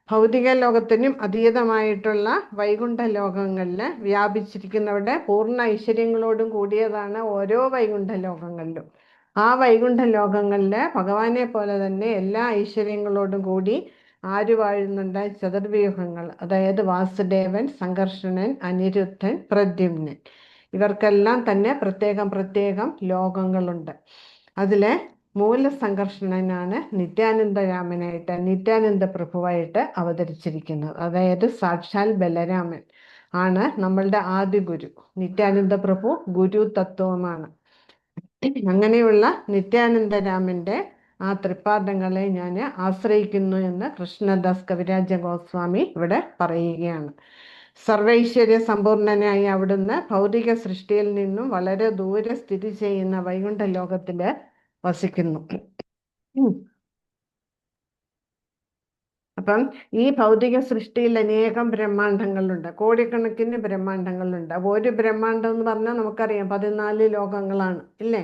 ഭൗതിക ലോകത്തിനും അതീതമായിട്ടുള്ള വൈകുണ്ഠ ലോകങ്ങളിൽ വ്യാപിച്ചിരിക്കുന്നവരുടെ പൂർണ്ണ ഐശ്വര്യങ്ങളോടും കൂടിയതാണ് ഓരോ വൈകുണ്ഠ ലോകങ്ങളിലും. ആ വൈകുണ്ഠ ലോകങ്ങളിൽ ഭഗവാനെ പോലെ തന്നെ എല്ലാ ഐശ്വര്യങ്ങളോടും കൂടി ആര് വാഴുന്നുണ്ട്? ചതുർവ്യൂഹങ്ങൾ, അതായത് വാസുദേവൻ, സംകർഷണൻ, അനിരുദ്ധൻ, പ്രദ്യുമ്നൻ. ഇവർക്കെല്ലാം തന്നെ പ്രത്യേകം പ്രത്യേകം ലോകങ്ങളുണ്ട്. അതിലെ മൂലസംകർഷണനാണ് നിത്യാനന്ദരാമനായിട്ട്, നിത്യാനന്ദ പ്രഭുവായിട്ട് അവതരിച്ചിരിക്കുന്നത്. അതായത് സാക്ഷാൽ ബലരാമൻ ആണ് നമ്മളുടെ ആദ്യ ഗുരു. നിത്യാനന്ദ പ്രഭു ഗുരു തത്വമാണ്. അങ്ങനെയുള്ള നിത്യാനന്ദരാമന്റെ ആ തൃപ്പാദങ്ങളെ ഞാൻ ആശ്രയിക്കുന്നു എന്ന് കൃഷ്ണദാസ് കവിരാജ ഗോസ്വാമി ഇവിടെ പറയുകയാണ്. സർവൈശ്വര്യ സമ്പൂർണനായി അവിടുന്ന് ഭൗതിക സൃഷ്ടിയിൽ നിന്നും വളരെ ദൂരെ സ്ഥിതി ചെയ്യുന്ന വൈകുണ്ഠ ലോകത്തില് വസിക്കുന്നു. അപ്പം ഈ ഭൗതിക സൃഷ്ടിയിൽ അനേകം ബ്രഹ്മാണ്ഡങ്ങളുണ്ട്, കോടിക്കണക്കിന് ബ്രഹ്മാണ്ഡങ്ങളുണ്ട്. അപ്പോൾ ഒരു ബ്രഹ്മാണ്ഡം എന്ന് പറഞ്ഞാൽ നമുക്കറിയാം 14 ലോകങ്ങളാണ് ഇല്ലേ?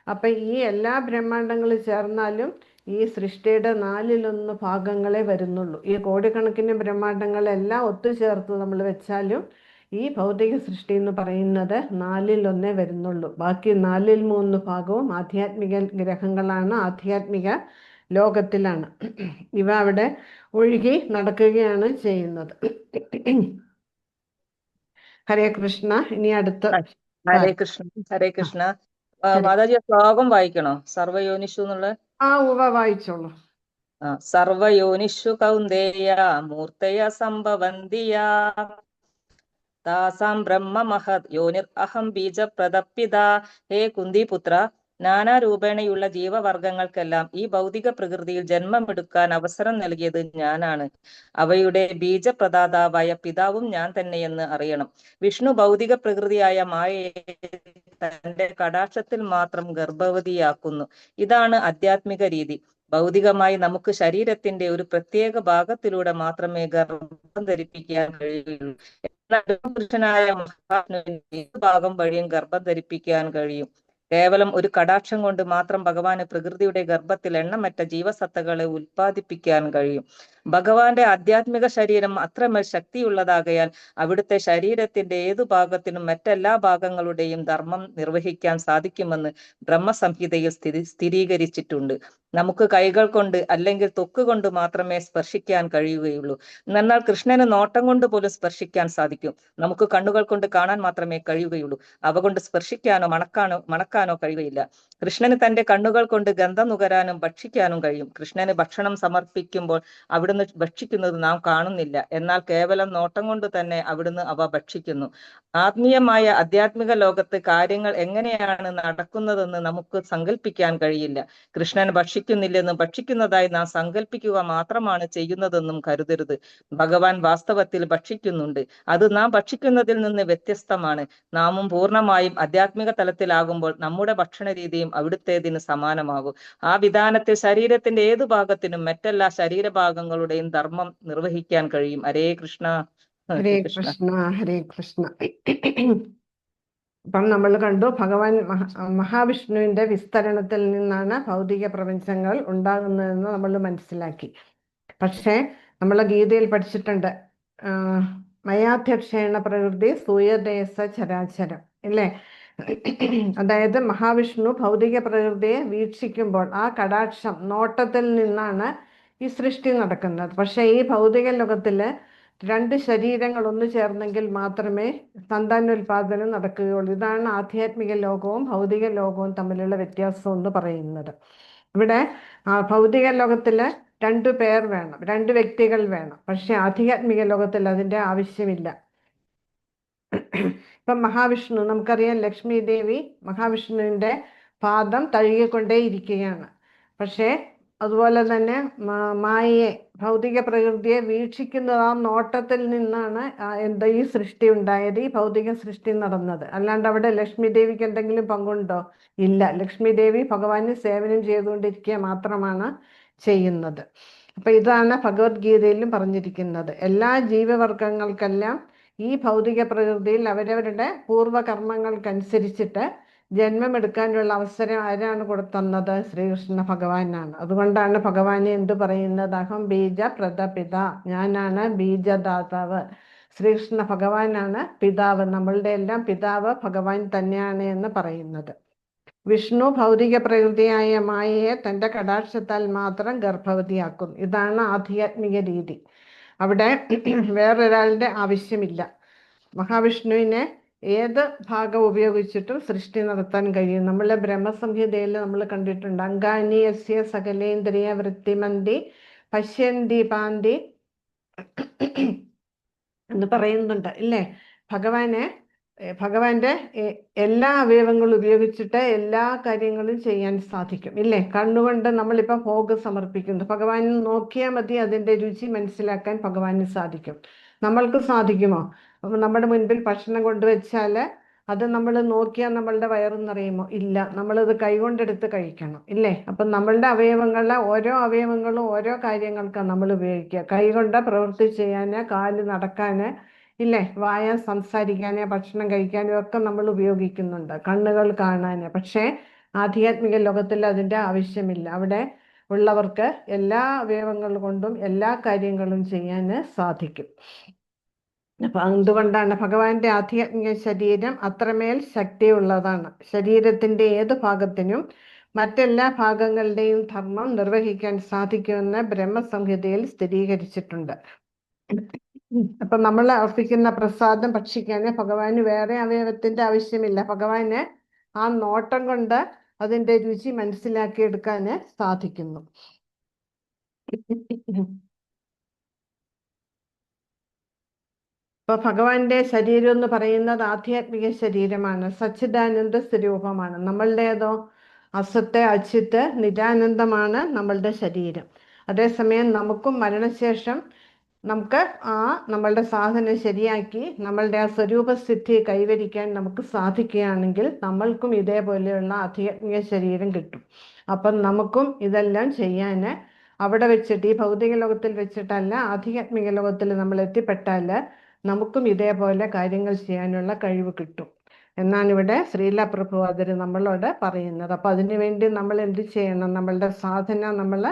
അപ്പം ഈ എല്ലാ ബ്രഹ്മാണ്ഡങ്ങളും ചേർന്നാലും ഈ സൃഷ്ടിയുടെ 1/4 ഭാഗങ്ങളെ വരുന്നുള്ളൂ. ഈ കോടിക്കണക്കിന് ബ്രഹ്മാണ്ഡങ്ങളെല്ലാം ഒത്തുചേർത്ത് നമ്മൾ വെച്ചാലും ഈ ഭൗതിക സൃഷ്ടി എന്ന് പറയുന്നത് 1/4 വരുന്നുള്ളൂ. ബാക്കി 3/4 ഭാഗവും ആധ്യാത്മിക ഗ്രഹങ്ങളാണ്, ആധ്യാത്മിക ലോകത്തിലാണ്. ഇവ അവിടെ ഒഴുകി നടക്കുകയാണ് ചെയ്യുന്നത്. ഹരേ കൃഷ്ണ. ഇനി അടുത്ത ഹരേ കൃഷ്ണ. ഹരേ കൃഷ്ണ. മാതാജി ശ്ലോകം വായിക്കണോ? സർവയോനിഷു എന്നുള്ള. വായിച്ചോളൂ. സർവയോനിഷു കൗന്ദേയ മൂർത്തയ സംഭവന്തിയ താസാം ബ്രഹ്മ മഹത് യോനിർ അഹം ബീജപ്രദപിത. ഹേ കുന്തിപുത്ര, നാനാരൂപേണയുള്ള ജീവവർഗങ്ങൾക്കെല്ലാം ഈ ഭൗതിക പ്രകൃതിയിൽ ജന്മമെടുക്കാൻ അവസരം നൽകിയത് ഞാനാണ്. അവയുടെ ബീജപ്രദാതാവായ പിതാവും ഞാൻ തന്നെയെന്ന് അറിയണം. വിഷ്ണു ഭൗതിക പ്രകൃതിയായ മായയെ തന്റെ കടാക്ഷത്തിൽ മാത്രം ഗർഭവതിയാക്കുന്നു. ഇതാണ് ആധ്യാത്മിക രീതി. ഭൗതികമായി നമുക്ക് ശരീരത്തിന്റെ ഒരു പ്രത്യേക ഭാഗത്തിലൂടെ മാത്രമേ ഗർഭം ധരിപ്പിക്കാൻ കഴിയുകയുള്ളൂ. എന്നാൽ പുരുഷനായ മഹാവിഷ്ണുവിന് ഏത് ഭാഗം വഴിയും ഗർഭം ധരിപ്പിക്കാൻ കഴിയും. കേവലം ഒരു കടാക്ഷം കൊണ്ട് മാത്രം ഭഗവാന് പ്രകൃതിയുടെ ഗർഭത്തിൽ എണ്ണമറ്റ ജീവസത്തകളെ ഉൽപ്പാദിപ്പിക്കാൻ കഴിയും. ഭഗവാന്റെ ആധ്യാത്മിക ശരീരം അത്രമേൽ ശക്തിയുള്ളതാകയാൽ അവിടുത്തെ ശരീരത്തിന്റെ ഏതു ഭാഗത്തിനും മറ്റെല്ലാ ഭാഗങ്ങളുടെയും ധർമ്മം നിർവഹിക്കാൻ സാധിക്കുമെന്ന് ബ്രഹ്മസംഹിതയിൽ സ്ഥിരീകരിച്ചിട്ടുണ്ട്. നമുക്ക് കൈകൾ കൊണ്ട് അല്ലെങ്കിൽ ത്വക്ക് കൊണ്ട് മാത്രമേ സ്പർശിക്കാൻ കഴിയുകയുള്ളൂ. എന്നാൽ കൃഷ്ണന് നോട്ടം കൊണ്ട് പോലും സ്പർശിക്കാൻ സാധിക്കും. നമുക്ക് കണ്ണുകൾ കൊണ്ട് കാണാൻ മാത്രമേ കഴിയുകയുള്ളൂ. അവ കൊണ്ട് സ്പർശിക്കാനോ മണക്കാനോ കഴിയുകയില്ല. കൃഷ്ണന് തന്റെ കണ്ണുകൾ കൊണ്ട് ഗന്ധം നുകരാനും ഭക്ഷിക്കാനും കഴിയും. കൃഷ്ണന് ഭക്ഷണം സമർപ്പിക്കുമ്പോൾ അവിടുന്ന് ഭക്ഷിക്കുന്നത് നാം കാണുന്നില്ല. എന്നാൽ കേവലം നോട്ടം കൊണ്ട് തന്നെ അവിടുന്ന് അവ ഭക്ഷിക്കുന്നു. ആത്മീയമായ ആധ്യാത്മിക ലോകത്ത് കാര്യങ്ങൾ എങ്ങനെയാണ് നടക്കുന്നതെന്ന് നമുക്ക് സങ്കല്പിക്കാൻ കഴിയില്ല. കൃഷ്ണൻ ഭക്ഷിക്കുന്നില്ലെന്നും ഭക്ഷിക്കുന്നതായി നാം സങ്കല്പിക്കുക മാത്രമാണ് ചെയ്യുന്നതെന്നും കരുതരുത്. ഭഗവാൻ വാസ്തവത്തിൽ ഭക്ഷിക്കുന്നുണ്ട്. അത് നാം ഭക്ഷിക്കുന്നതിൽ നിന്ന് വ്യത്യസ്തമാണ്. നാമും പൂർണ്ണമായും ആധ്യാത്മിക തലത്തിലാകുമ്പോൾ നമ്മുടെ ഭക്ഷണ രീതിയും അവിടുത്തേതിന് സമാനമാകും. ആ വിധാനത്തിൽ ശരീരത്തിന്റെ ഏതു ഭാഗത്തിനും മറ്റെല്ലാ ശരീരഭാഗങ്ങളുടെയും ധർമ്മം നിർവഹിക്കാൻ കഴിയും. ഹരേ കൃഷ്ണ. ഹരേ കൃഷ്ണ. ഹരേ കൃഷ്ണ. അപ്പം നമ്മൾ കണ്ടു, ഭഗവാൻ മഹാവിഷ്ണുവിന്റെ വിസ്തരണത്തിൽ നിന്നാണ് ഭൗതിക പ്രപഞ്ചങ്ങൾ ഉണ്ടാകുന്നതെന്ന് നമ്മൾ മനസ്സിലാക്കി. പക്ഷേ നമ്മൾ ഗീതയിൽ പഠിച്ചിട്ടുണ്ട്, മയാധ്യക്ഷേണ പ്രകൃതി സൂയദേശ ചരാചരം. ഇല്ലേ? അതായത് മഹാവിഷ്ണു ഭൗതിക പ്രകൃതിയെ വീക്ഷിക്കുമ്പോൾ ആ കടാക്ഷം നോട്ടത്തിൽ നിന്നാണ് ഈ സൃഷ്ടി നടക്കുന്നത്. പക്ഷേ ഈ ഭൗതിക ലോകത്തില് രണ്ട് ശരീരങ്ങൾ ഒന്നു ചേർന്നെങ്കിൽ മാത്രമേ സന്താനോൽപാദനം നടക്കുകയുള്ളൂ. ഇതാണ് ആധ്യാത്മിക ലോകവും ഭൗതിക ലോകവും തമ്മിലുള്ള വ്യത്യാസം എന്ന് പറയുന്നത്. ഇവിടെ ഭൗതിക ലോകത്തില് രണ്ടു പേർ വേണം, രണ്ട് വ്യക്തികൾ വേണം. പക്ഷെ ആധ്യാത്മിക ലോകത്തിൽ അതിൻ്റെ ആവശ്യമില്ല. ഇപ്പം മഹാവിഷ്ണു നമുക്കറിയാം, ലക്ഷ്മി ദേവി മഹാവിഷ്ണുവിൻ്റെ പാദം തഴുകിക്കൊണ്ടേയിരിക്കുകയാണ്. പക്ഷേ അതുപോലെ തന്നെ മായയെ ഭൗതിക പ്രകൃതിയെ വീക്ഷിക്കുന്നത് ആ നോട്ടത്തിൽ നിന്നാണ് എന്താ ഈ സൃഷ്ടി ഉണ്ടായത്, ഈ ഭൗതിക സൃഷ്ടി നടന്നത്. അല്ലാണ്ട് അവിടെ ലക്ഷ്മി ദേവിക്ക് എന്തെങ്കിലും പങ്കുണ്ടോ? ഇല്ല. ലക്ഷ്മി ദേവി ഭഗവാന് സേവനം ചെയ്തുകൊണ്ടിരിക്കുക മാത്രമാണ് ചെയ്യുന്നത്. അപ്പൊ ഇതാണ് ഭഗവത്ഗീതയിലും പറഞ്ഞിരിക്കുന്നത്. എല്ലാ ജീവവർഗങ്ങൾക്കെല്ലാം ഈ ഭൗതിക പ്രകൃതിയിൽ അവരവരുടെ പൂർവ്വകർമ്മങ്ങൾക്കനുസരിച്ചിട്ട് ജന്മമെടുക്കാനുള്ള അവസരം ആരാണ് കൊടുത്തന്നത്? ശ്രീകൃഷ്ണ ഭഗവാനാണ്. അതുകൊണ്ടാണ് ഭഗവാനെ എന്ത് പറയുന്നത്? അഹം ബീജ പ്രദപിത, ഞാനാണ് ബീജദാതാവ്. ശ്രീകൃഷ്ണ ഭഗവാനാണ് പിതാവ്, നമ്മളുടെ എല്ലാം പിതാവ് ഭഗവാൻ തന്നെയാണ് എന്ന് പറയുന്നത്. വിഷ്ണു ഭൗതിക പ്രകൃതിയായ മായയെ തൻ്റെ കടാക്ഷത്താൽ മാത്രം ഗർഭവതിയാക്കുന്നു. ഇതാണ് ആധ്യാത്മിക രീതി. അവിടെ വേറൊരാളുടെ ആവശ്യമില്ല. മഹാവിഷ്ണുവിനെ ഏത് ഭാഗം ഉപയോഗിച്ചിട്ടും സൃഷ്ടി നടത്താൻ കഴിയും. നമ്മളെ ബ്രഹ്മസംഹിതയിൽ നമ്മൾ കണ്ടിട്ടുണ്ട്, അംഗാനി യസ്യ സകലേന്ദ്രിയ വൃത്തിമന്തി പശ്യന്തി പാന്തി എന്ന് പറയുന്നുണ്ട് ഇല്ലേ? ഭഗവാന്റെ എല്ലാ അവയവങ്ങളും ഉപയോഗിച്ചിട്ട് എല്ലാ കാര്യങ്ങളും ചെയ്യാൻ സാധിക്കും ഇല്ലേ? കണ്ണുകൊണ്ട് നമ്മളിപ്പോൾ ഭോഗ് സമർപ്പിക്കുന്നു, ഭഗവാൻ നോക്കിയാൽ മതി അതിൻ്റെ രുചി മനസ്സിലാക്കാൻ ഭഗവാന് സാധിക്കും. നമ്മൾക്ക് സാധിക്കുമോ? നമ്മുടെ മുൻപിൽ ഭക്ഷണം കൊണ്ടുവച്ചാൽ അത് നമ്മൾ നോക്കിയാൽ നമ്മളുടെ വയറ് നിറയുമോ? ഇല്ല. നമ്മളത് കൈകൊണ്ടെടുത്ത് കഴിക്കണം ഇല്ലേ? അപ്പം നമ്മളുടെ ഓരോ അവയവങ്ങളും ഓരോ കാര്യങ്ങൾക്കാണ് നമ്മൾ ഉപയോഗിക്കുക. കൈകൊണ്ട് പ്രവൃത്തി ചെയ്യാൻ, കാല് നടക്കാൻ ഇല്ലേ, വായ സംസാരിക്കാന്, ഭക്ഷണം കഴിക്കാനും ഒക്കെ നമ്മൾ ഉപയോഗിക്കുന്നുണ്ട്, കണ്ണുകൾ കാണാന്. പക്ഷേ ആധ്യാത്മിക ലോകത്തിൽ അതിൻ്റെ ആവശ്യമില്ല. അവിടെ ഉള്ളവർക്ക് എല്ലാ അവയവങ്ങൾ കൊണ്ടും എല്ലാ കാര്യങ്ങളും ചെയ്യാൻ സാധിക്കും. അപ്പൊ എന്തുകൊണ്ടാണ് ഭഗവാന്റെ ആധ്യാത്മിക ശരീരം അത്രമേൽ ശക്തിയുള്ളതാണ്. ശരീരത്തിന്റെ ഏത് ഭാഗത്തിനും മറ്റെല്ലാ ഭാഗങ്ങളുടെയും ധർമ്മം നിർവഹിക്കാൻ സാധിക്കുമെന്ന് ബ്രഹ്മസംഹിതയിൽ സ്ഥിരീകരിച്ചിട്ടുണ്ട്. അപ്പൊ നമ്മൾ അർപ്പിക്കുന്ന പ്രസാദം ഭക്ഷിക്കാൻ ഭഗവാന് വേറെ അവയവത്തിന്റെ ആവശ്യമില്ല. ഭഗവാന് ആ നോട്ടം കൊണ്ട് അതിന്റെ രുചി മനസ്സിലാക്കിയെടുക്കാൻ സാധിക്കുന്നു. ഇപ്പൊ ഭഗവാന്റെ ശരീരം എന്ന് പറയുന്നത് ആധ്യാത്മിക ശരീരമാണ്, സച്ചിദാനന്ദ സ്വരൂപമാണ്. നമ്മളുടേതോ അസത്ത് അച്യുത്ത് നിരാനന്ദമാണ് നമ്മളുടെ ശരീരം. അതേസമയം നമുക്കും മരണശേഷം നമുക്ക് നമ്മളുടെ സാധന ശരിയാക്കി നമ്മളുടെ ആ സ്വരൂപസിദ്ധി കൈവരിക്കാൻ നമുക്ക് സാധിക്കുകയാണെങ്കിൽ നമ്മൾക്കും ഇതേപോലെയുള്ള ആധ്യാത്മിക ശരീരം കിട്ടും. അപ്പം നമുക്കും ഇതെല്ലാം ചെയ്യാൻ അവിടെ വെച്ചിട്ട്, ഈ ഭൗതിക ലോകത്തിൽ വെച്ചിട്ടല്ല, ആധ്യാത്മിക ലോകത്തിൽ നമ്മൾ എത്തിപ്പെട്ടാൽ നമുക്കും ഇതേപോലെ കാര്യങ്ങൾ ചെയ്യാനുള്ള കഴിവ് കിട്ടും എന്നാണ് ഇവിടെ ശ്രീല പ്രഭുപാദർ നമ്മളോട് പറയുന്നത്. അപ്പം അതിനുവേണ്ടി നമ്മൾ എന്ത് ചെയ്യണം? നമ്മളുടെ സാധന നമ്മൾ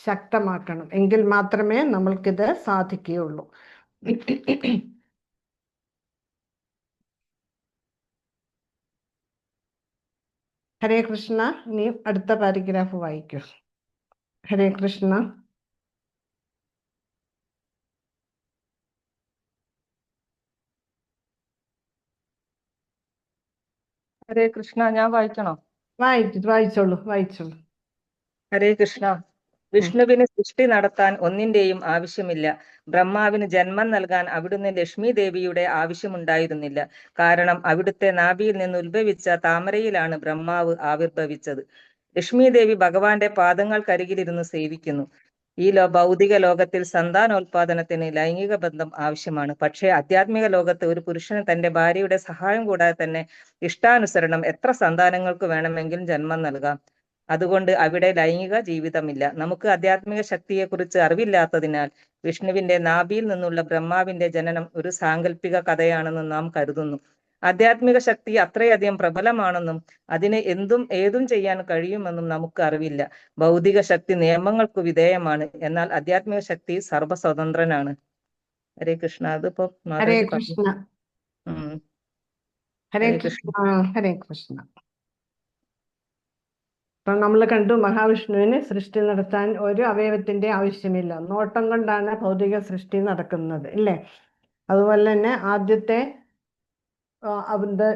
ശക്തമാക്കണം. എങ്കിൽ മാത്രമേ നമ്മൾക്കിത് സാധിക്കുകയുള്ളൂ. ഹരേ കൃഷ്ണ. ഇനി അടുത്ത പാരഗ്രാഫ് വായിക്കൂ. ഹരേ കൃഷ്ണ. ഹരേ കൃഷ്ണ. ഞാൻ വായിക്കണോ? വായിച്ചോളൂ. ഹരേ കൃഷ്ണ. വിഷ്ണുവിന് സൃഷ്ടി നടത്താൻ ഒന്നിന്റെയും ആവശ്യമില്ല. ബ്രഹ്മാവിന് ജന്മം നൽകാൻ അവിടുന്ന് ലക്ഷ്മി ദേവിയുടെ ആവശ്യമുണ്ടായിരുന്നില്ല. കാരണം അവിടുത്തെ നാഭിയിൽ നിന്ന് ഉത്ഭവിച്ച താമരയിലാണ് ബ്രഹ്മാവ് ആവിർഭവിച്ചത്. ലക്ഷ്മി ദേവി ഭഗവാന്റെ പാദങ്ങൾക്കരികിലിരുന്ന് സേവിക്കുന്നു. ഈ ഭൗതിക ലോകത്തിൽ സന്താനോൽപാദനത്തിന് ലൈംഗിക ബന്ധം ആവശ്യമാണ്. പക്ഷേ ആധ്യാത്മിക ലോകത്ത് ഒരു പുരുഷന് തന്റെ ഭാര്യയുടെ സഹായം കൂടാതെ തന്നെ ഇഷ്ടാനുസരണം എത്ര സന്താനങ്ങൾക്ക് വേണമെങ്കിലും ജന്മം നൽകാം. അതുകൊണ്ട് അവിടെ ലൈംഗിക ജീവിതമില്ല. നമുക്ക് ആധ്യാത്മിക ശക്തിയെക്കുറിച്ച് അറിവില്ലാത്തതിനാൽ വിഷ്ണുവിന്റെ നാഭിയിൽ നിന്നുള്ള ബ്രഹ്മാവിന്റെ ജനനം ഒരു സാങ്കല്പിക കഥയാണെന്ന് നാം കരുതുന്നു. ആധ്യാത്മിക ശക്തി അത്രയധികം പ്രബലമാണെന്നും അതിന് ഏതും ചെയ്യാൻ കഴിയുമെന്നും നമുക്ക് അറിവില്ല. ഭൗതിക ശക്തി നിയമങ്ങൾക്ക് വിധേയമാണ്, എന്നാൽ ആധ്യാത്മിക ശക്തി സർവസ്വതന്ത്രനാണ്. ഹരേ കൃഷ്ണ. അതിപ്പോ ഹരേ കൃഷ്ണ. ഹരേ ഹരേ കൃഷ്ണ. കൃഷ്ണ. ഹരേ കൃഷ്ണ. അപ്പം നമ്മൾ കണ്ടു, മഹാവിഷ്ണുവിന് സൃഷ്ടി നടത്താൻ ഒരു അവയവത്തിന്റെ ആവശ്യമില്ല. നോട്ടം കൊണ്ടാണ് ഭൗതിക സൃഷ്ടി നടക്കുന്നത്, ഇല്ലേ? അതുപോലെ തന്നെ ആദ്യത്തെ അവന്റെ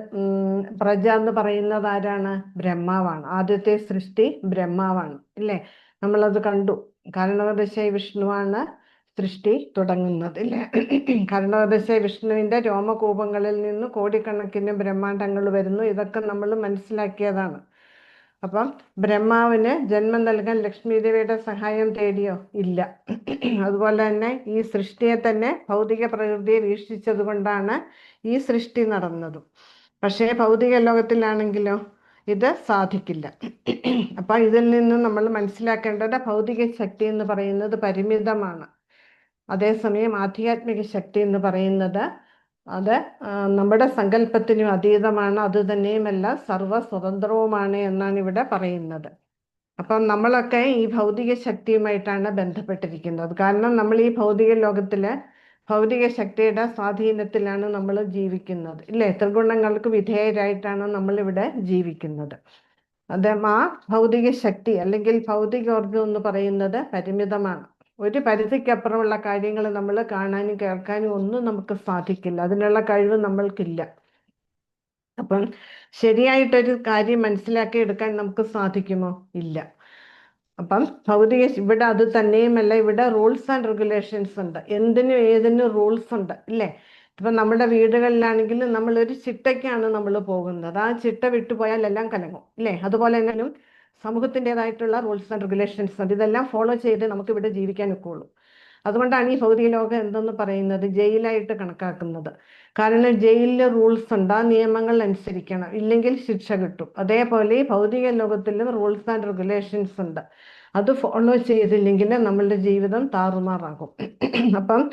പ്രജ എന്ന് പറയുന്നത് ആരാണ്? ബ്രഹ്മാവാണ്. ആദ്യത്തെ സൃഷ്ടി ബ്രഹ്മാവാണ്, ഇല്ലേ? നമ്മളത് കണ്ടു. കാരണവദശായി വിഷ്ണുവാണ് സൃഷ്ടി തുടങ്ങുന്നത്, ഇല്ലേ? കാരണവദശായി വിഷ്ണുവിന്റെ രോമകൂപങ്ങളിൽ നിന്ന് കോടിക്കണക്കിന് ബ്രഹ്മാണ്ടങ്ങൾ വരുന്നു. ഇതൊക്കെ നമ്മൾ മനസ്സിലാക്കിയതാണ്. അപ്പം ബ്രഹ്മാവിന് ജന്മം നൽകാൻ ലക്ഷ്മി ദേവിയുടെ സഹായം തേടിയോ? ഇല്ല. അതുപോലെ തന്നെ ഈ സൃഷ്ടിയെ തന്നെ ഭൗതിക പ്രകൃതിയെ വീക്ഷിച്ചത് കൊണ്ടാണ് ഈ സൃഷ്ടി നടന്നതും. പക്ഷേ ഭൗതിക ലോകത്തിലാണെങ്കിലോ ഇത് സാധിക്കില്ല. അപ്പൊ ഇതിൽ നിന്ന് നമ്മൾ മനസ്സിലാക്കേണ്ടത് ഭൗതിക ശക്തി എന്ന് പറയുന്നത് പരിമിതമാണ്. അതേസമയം ആധ്യാത്മിക ശക്തി എന്ന് പറയുന്നത് അത് നമ്മുടെ സങ്കല്പത്തിനും അതീതമാണ്. അത് തന്നെയുമല്ല സർവ സ്വതന്ത്രവുമാണ് എന്നാണ് ഇവിടെ പറയുന്നത്. അപ്പം നമ്മളൊക്കെ ഈ ഭൗതിക ശക്തിയുമായിട്ടാണ് ബന്ധപ്പെട്ടിരിക്കുന്നത്. കാരണം നമ്മൾ ഈ ഭൗതിക ലോകത്തില് ഭൗതിക ശക്തിയുടെ സ്വാധീനത്തിലാണ് നമ്മൾ ജീവിക്കുന്നത്, ഇല്ലേ? ത്രിഗുണങ്ങൾക്ക് വിധേയരായിട്ടാണ് നമ്മൾ ഇവിടെ ജീവിക്കുന്നത്. അത് ആ ഭൗതിക ശക്തി അല്ലെങ്കിൽ ഭൗതികോർജം എന്ന് പറയുന്നത് പരിമിതമാണ്. ഒരു പരിധിക്കപ്പുറമുള്ള കാര്യങ്ങൾ നമ്മൾ കാണാനും കേൾക്കാനും ഒന്നും നമുക്ക് സാധിക്കില്ല. അതിനുള്ള കഴിവ് നമ്മൾക്കില്ല. അപ്പം ശരിയായിട്ടൊരു കാര്യം മനസ്സിലാക്കി എടുക്കാൻ നമുക്ക് സാധിക്കുമോ? ഇല്ല. അപ്പം ഭൗതിക ഇവിടെ അത് തന്നെയുമല്ല, ഇവിടെ റൂൾസ് ആൻഡ് റെഗുലേഷൻസ് ഉണ്ട്. എന്തിനും ഏതിനും റൂൾസ് ഉണ്ട്, ഇല്ലേ? ഇപ്പം നമ്മുടെ വീടുകളിലാണെങ്കിലും നമ്മൾ ഒരു ചിട്ടയ്ക്കാണ് നമ്മൾ പോകുന്നത്. ആ ചിട്ട വിട്ടുപോയാൽ എല്ലാം കലങ്ങും, ഇല്ലേ? അതുപോലെ തന്നെ സമൂഹത്തിൻ്റെതായിട്ടുള്ള റൂൾസ് ആൻഡ് റെഗുലേഷൻസ് ഉണ്ട്. ഇതെല്ലാം ഫോളോ ചെയ്ത് നമുക്ക് ഇവിടെ ജീവിക്കാൻ ഒക്കുള്ളൂ. അതുകൊണ്ടാണ് ഈ ഭൗതിക ലോകം എന്തെന്ന് പറയുന്നത് ജയിലായിട്ട് കണക്കാക്കുന്നത്. കാരണം ജയിലിലെ റൂൾസ് ഉണ്ട്, ആ നിയമങ്ങൾ അനുസരിക്കണം, ഇല്ലെങ്കിൽ ശിക്ഷ കിട്ടും. അതേപോലെ ഈ ഭൗതിക ലോകത്തിൽ റൂൾസ് ആൻഡ് റെഗുലേഷൻസ് ഉണ്ട്. അത് ഫോളോ ചെയ്തില്ലെങ്കിൽ നമ്മളുടെ ജീവിതം താറുമാറാകും. അപ്പം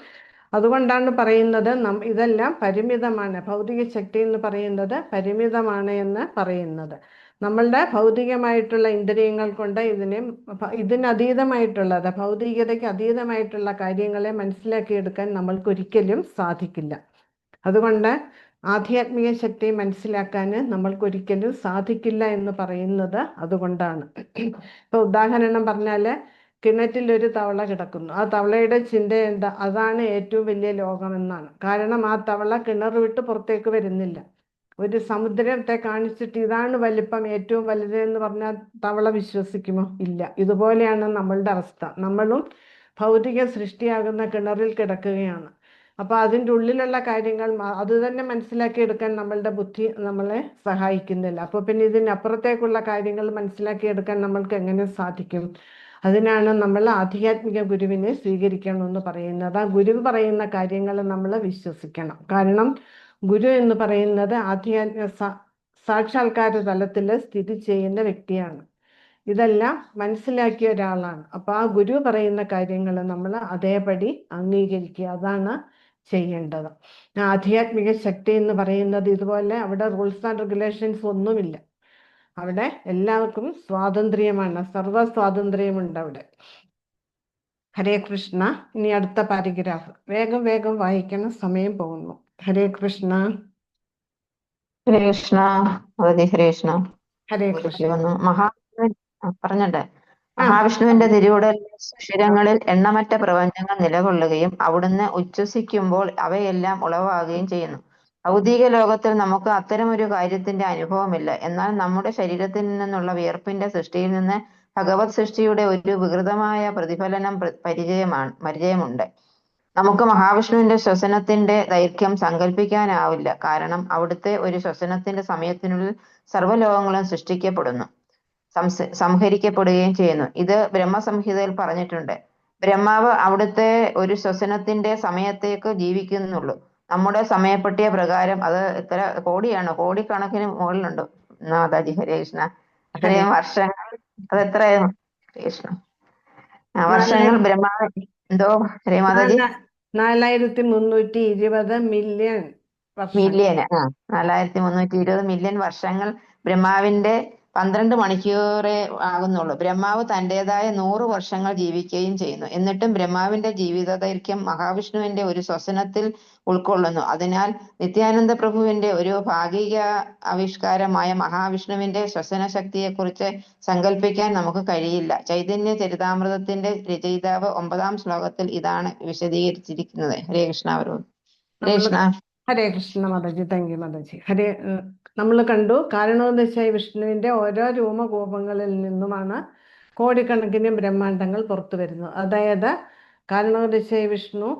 അതുകൊണ്ടാണ് പറയുന്നത് ഇതെല്ലാം പരിമിതമാണ്. ഭൗതിക ശക്തി എന്ന് പറയുന്നത് പരിമിതമാണ് എന്ന് പറയുന്നത്. നമ്മളുടെ ഭൗതികമായിട്ടുള്ള ഇന്ദ്രിയങ്ങൾ കൊണ്ട് ഇതിനതീതമായിട്ടുള്ളത്, ഭൗതികതയ്ക്ക് അതീതമായിട്ടുള്ള കാര്യങ്ങളെ മനസ്സിലാക്കിയെടുക്കാൻ നമ്മൾക്കൊരിക്കലും സാധിക്കില്ല. അതുകൊണ്ട് ആധ്യാത്മിക ശക്തി മനസ്സിലാക്കാൻ നമ്മൾക്കൊരിക്കലും സാധിക്കില്ല എന്ന് പറയുന്നത് അതുകൊണ്ടാണ്. ഇപ്പൊ ഉദാഹരണം പറഞ്ഞാൽ, കിണറ്റിലൊരു തവള കിടക്കുന്നു. ആ തവളയുടെ ചിന്ത എന്താ? അതാണ് ഏറ്റവും വലിയ ലോകമെന്നാണ്. കാരണം ആ തവള കിണർ വിട്ട് പുറത്തേക്ക് വരുന്നില്ല. ഒരു സമുദ്രത്തെ കാണിച്ചിട്ട് ഇതാണ് വലിപ്പം, ഏറ്റവും വലുത് എന്ന് പറഞ്ഞാൽ തവള വിശ്വസിക്കുമോ? ഇല്ല. ഇതുപോലെയാണ് നമ്മളുടെ അവസ്ഥ. നമ്മളും ഭൗതിക സൃഷ്ടിയാകുന്ന കിണറിൽ കിടക്കുകയാണ്. അപ്പൊ അതിൻ്റെ ഉള്ളിലുള്ള കാര്യങ്ങൾ അത് തന്നെ മനസ്സിലാക്കി എടുക്കാൻ നമ്മളുടെ ബുദ്ധി നമ്മളെ സഹായിക്കുന്നില്ല. അപ്പൊ പിന്നെ ഇതിനപ്പുറത്തേക്കുള്ള കാര്യങ്ങൾ മനസ്സിലാക്കി എടുക്കാൻ നമ്മൾക്ക് എങ്ങനെ സാധിക്കും? അതിനാണ് നമ്മൾ ആധ്യാത്മിക ഗുരുവിനെ സ്വീകരിക്കണമെന്ന് പറയുന്നത്. ആ ഗുരു പറയുന്ന കാര്യങ്ങൾ നമ്മൾ വിശ്വസിക്കണം. കാരണം ഗുരു എന്ന് പറയുന്നത് ആധ്യാത്മിക സാക്ഷാത്കാര തലത്തിൽ സ്ഥിതി ചെയ്യുന്ന വ്യക്തിയാണ്. ഇതെല്ലാം മനസ്സിലാക്കിയ ഒരാളാണ്. അപ്പൊ ആ ഗുരു പറയുന്ന കാര്യങ്ങൾ നമ്മൾ അതേപടി അംഗീകരിക്കുക, അതാണ് ചെയ്യേണ്ടത്. ആധ്യാത്മിക ശക്തി എന്ന് പറയുന്നത് ഇതുപോലെ അവിടെ റൂൾസ് ആൻഡ് റെഗുലേഷൻസ് ഒന്നുമില്ല. അവിടെ എല്ലാവർക്കും സ്വാതന്ത്ര്യമാണ്, സർവ സ്വാതന്ത്ര്യമുണ്ട് അവിടെ. ഹരേ കൃഷ്ണ. ഇനി അടുത്ത പാരഗ്രാഫ് വേഗം വേഗം വായിക്കണം, സമയം പോകുന്നു. ഹരേ കൃഷ്ണ. ഹരേ കൃഷ്ണ. ഹരേ കൃഷ്ണ. ഹരേ കൃഷ്ണ. പറഞ്ഞിട്ടെ. മഹാവിഷ്ണുവിന്റെ തിരുവുടൽ സുഷിരങ്ങളിൽ എണ്ണമറ്റ പ്രപഞ്ചങ്ങൾ നിലകൊള്ളുകയും അവിടുന്ന് ഉച്ഛസിക്കുമ്പോൾ അവയെല്ലാം ഉളവാകുകയും ചെയ്യുന്നു. ഭൗതിക ലോകത്തിൽ നമുക്ക് അത്തരമൊരു കാര്യത്തിന്റെ അനുഭവമില്ല. എന്നാൽ നമ്മുടെ ശരീരത്തിൽ നിന്നുള്ള വിയർപ്പിന്റെ സൃഷ്ടിയിൽ നിന്ന് ഭഗവത് സൃഷ്ടിയുടെ ഒരു വികൃതമായ പ്രതിഫലനം പരിചയമുണ്ട്. നമുക്ക് മഹാവിഷ്ണുവിന്റെ ശ്വസനത്തിന്റെ ദൈർഘ്യം സങ്കല്പിക്കാനാവില്ല. കാരണം അവിടുത്തെ ഒരു ശ്വസനത്തിന്റെ സമയത്തിനുള്ളിൽ സർവ്വലോകങ്ങളും സൃഷ്ടിക്കപ്പെടുന്നു, സംഹരിക്കപ്പെടുകയും ചെയ്യുന്നു. ഇത് ബ്രഹ്മസംഹിതയിൽ പറഞ്ഞിട്ടുണ്ട്. ബ്രഹ്മാവ് അവിടുത്തെ ഒരു ശ്വസനത്തിന്റെ സമയത്തേക്ക് ജീവിക്കുന്നുള്ളൂ. നമ്മുടെ സമയപ്പട്ടിക പ്രകാരം അത് എത്ര കോടിയാണ്? കോടിക്കണക്കിന് മുകളിലുണ്ട്. നാദാജി. ഹരേ കൃഷ്ണ. അത്രയും വർഷങ്ങൾ, അത് എത്രയായിരുന്നു കൃഷ്ണ വർഷങ്ങൾ ബ്രഹ്മാവ്? എന്തോ ഹരേ മാതാജി? 4320 മില്യൺ. 4320 മില്യൺ വർഷങ്ങൾ ബ്രഹ്മാവിന്റെ 12 മണിക്കൂറേ ആകുന്നുള്ളൂ. ബ്രഹ്മാവ് തന്റേതായ 100 വർഷങ്ങൾ ജീവിക്കുകയും ചെയ്യുന്നു. എന്നിട്ടും ബ്രഹ്മാവിന്റെ ജീവിതദൈർഘ്യം മഹാവിഷ്ണുവിന്റെ ഒരു ശ്വസനത്തിൽ ഉൾക്കൊള്ളുന്നു. അതിനാൽ നിത്യാനന്ദ പ്രഭുവിന്റെ ഒരു ഭാഗിക ആവിഷ്കാരമായ മഹാവിഷ്ണുവിന്റെ ശ്വസനശക്തിയെക്കുറിച്ച് സങ്കല്പിക്കാൻ നമുക്ക് കഴിയില്ല. ചൈതന്യ ചരിതാമൃതത്തിന്റെ രചയിതാവ് 9-ാം ശ്ലോകത്തിൽ ഇതാണ് വിശദീകരിച്ചിരിക്കുന്നത്. ഹരേ കൃഷ്ണ പ്രഭു. ഹരേ നമ്മൾ കൃഷ്ണ. ഹരേ കൃഷ്ണ മാതാജി, താങ്ക് യു മാതാജി. നമ്മൾ കണ്ടു കാരണോദ്ദേശായി വിഷ്ണുവിന്റെ ഓരോ രൂപകൂപങ്ങളിൽ നിന്നുമാണ് കോടിക്കണക്കിന് ബ്രഹ്മാണ്ടങ്ങൾ പുറത്തു വരുന്നത്. അതായത് കാരണോദ്ദേശായി വിഷ്ണു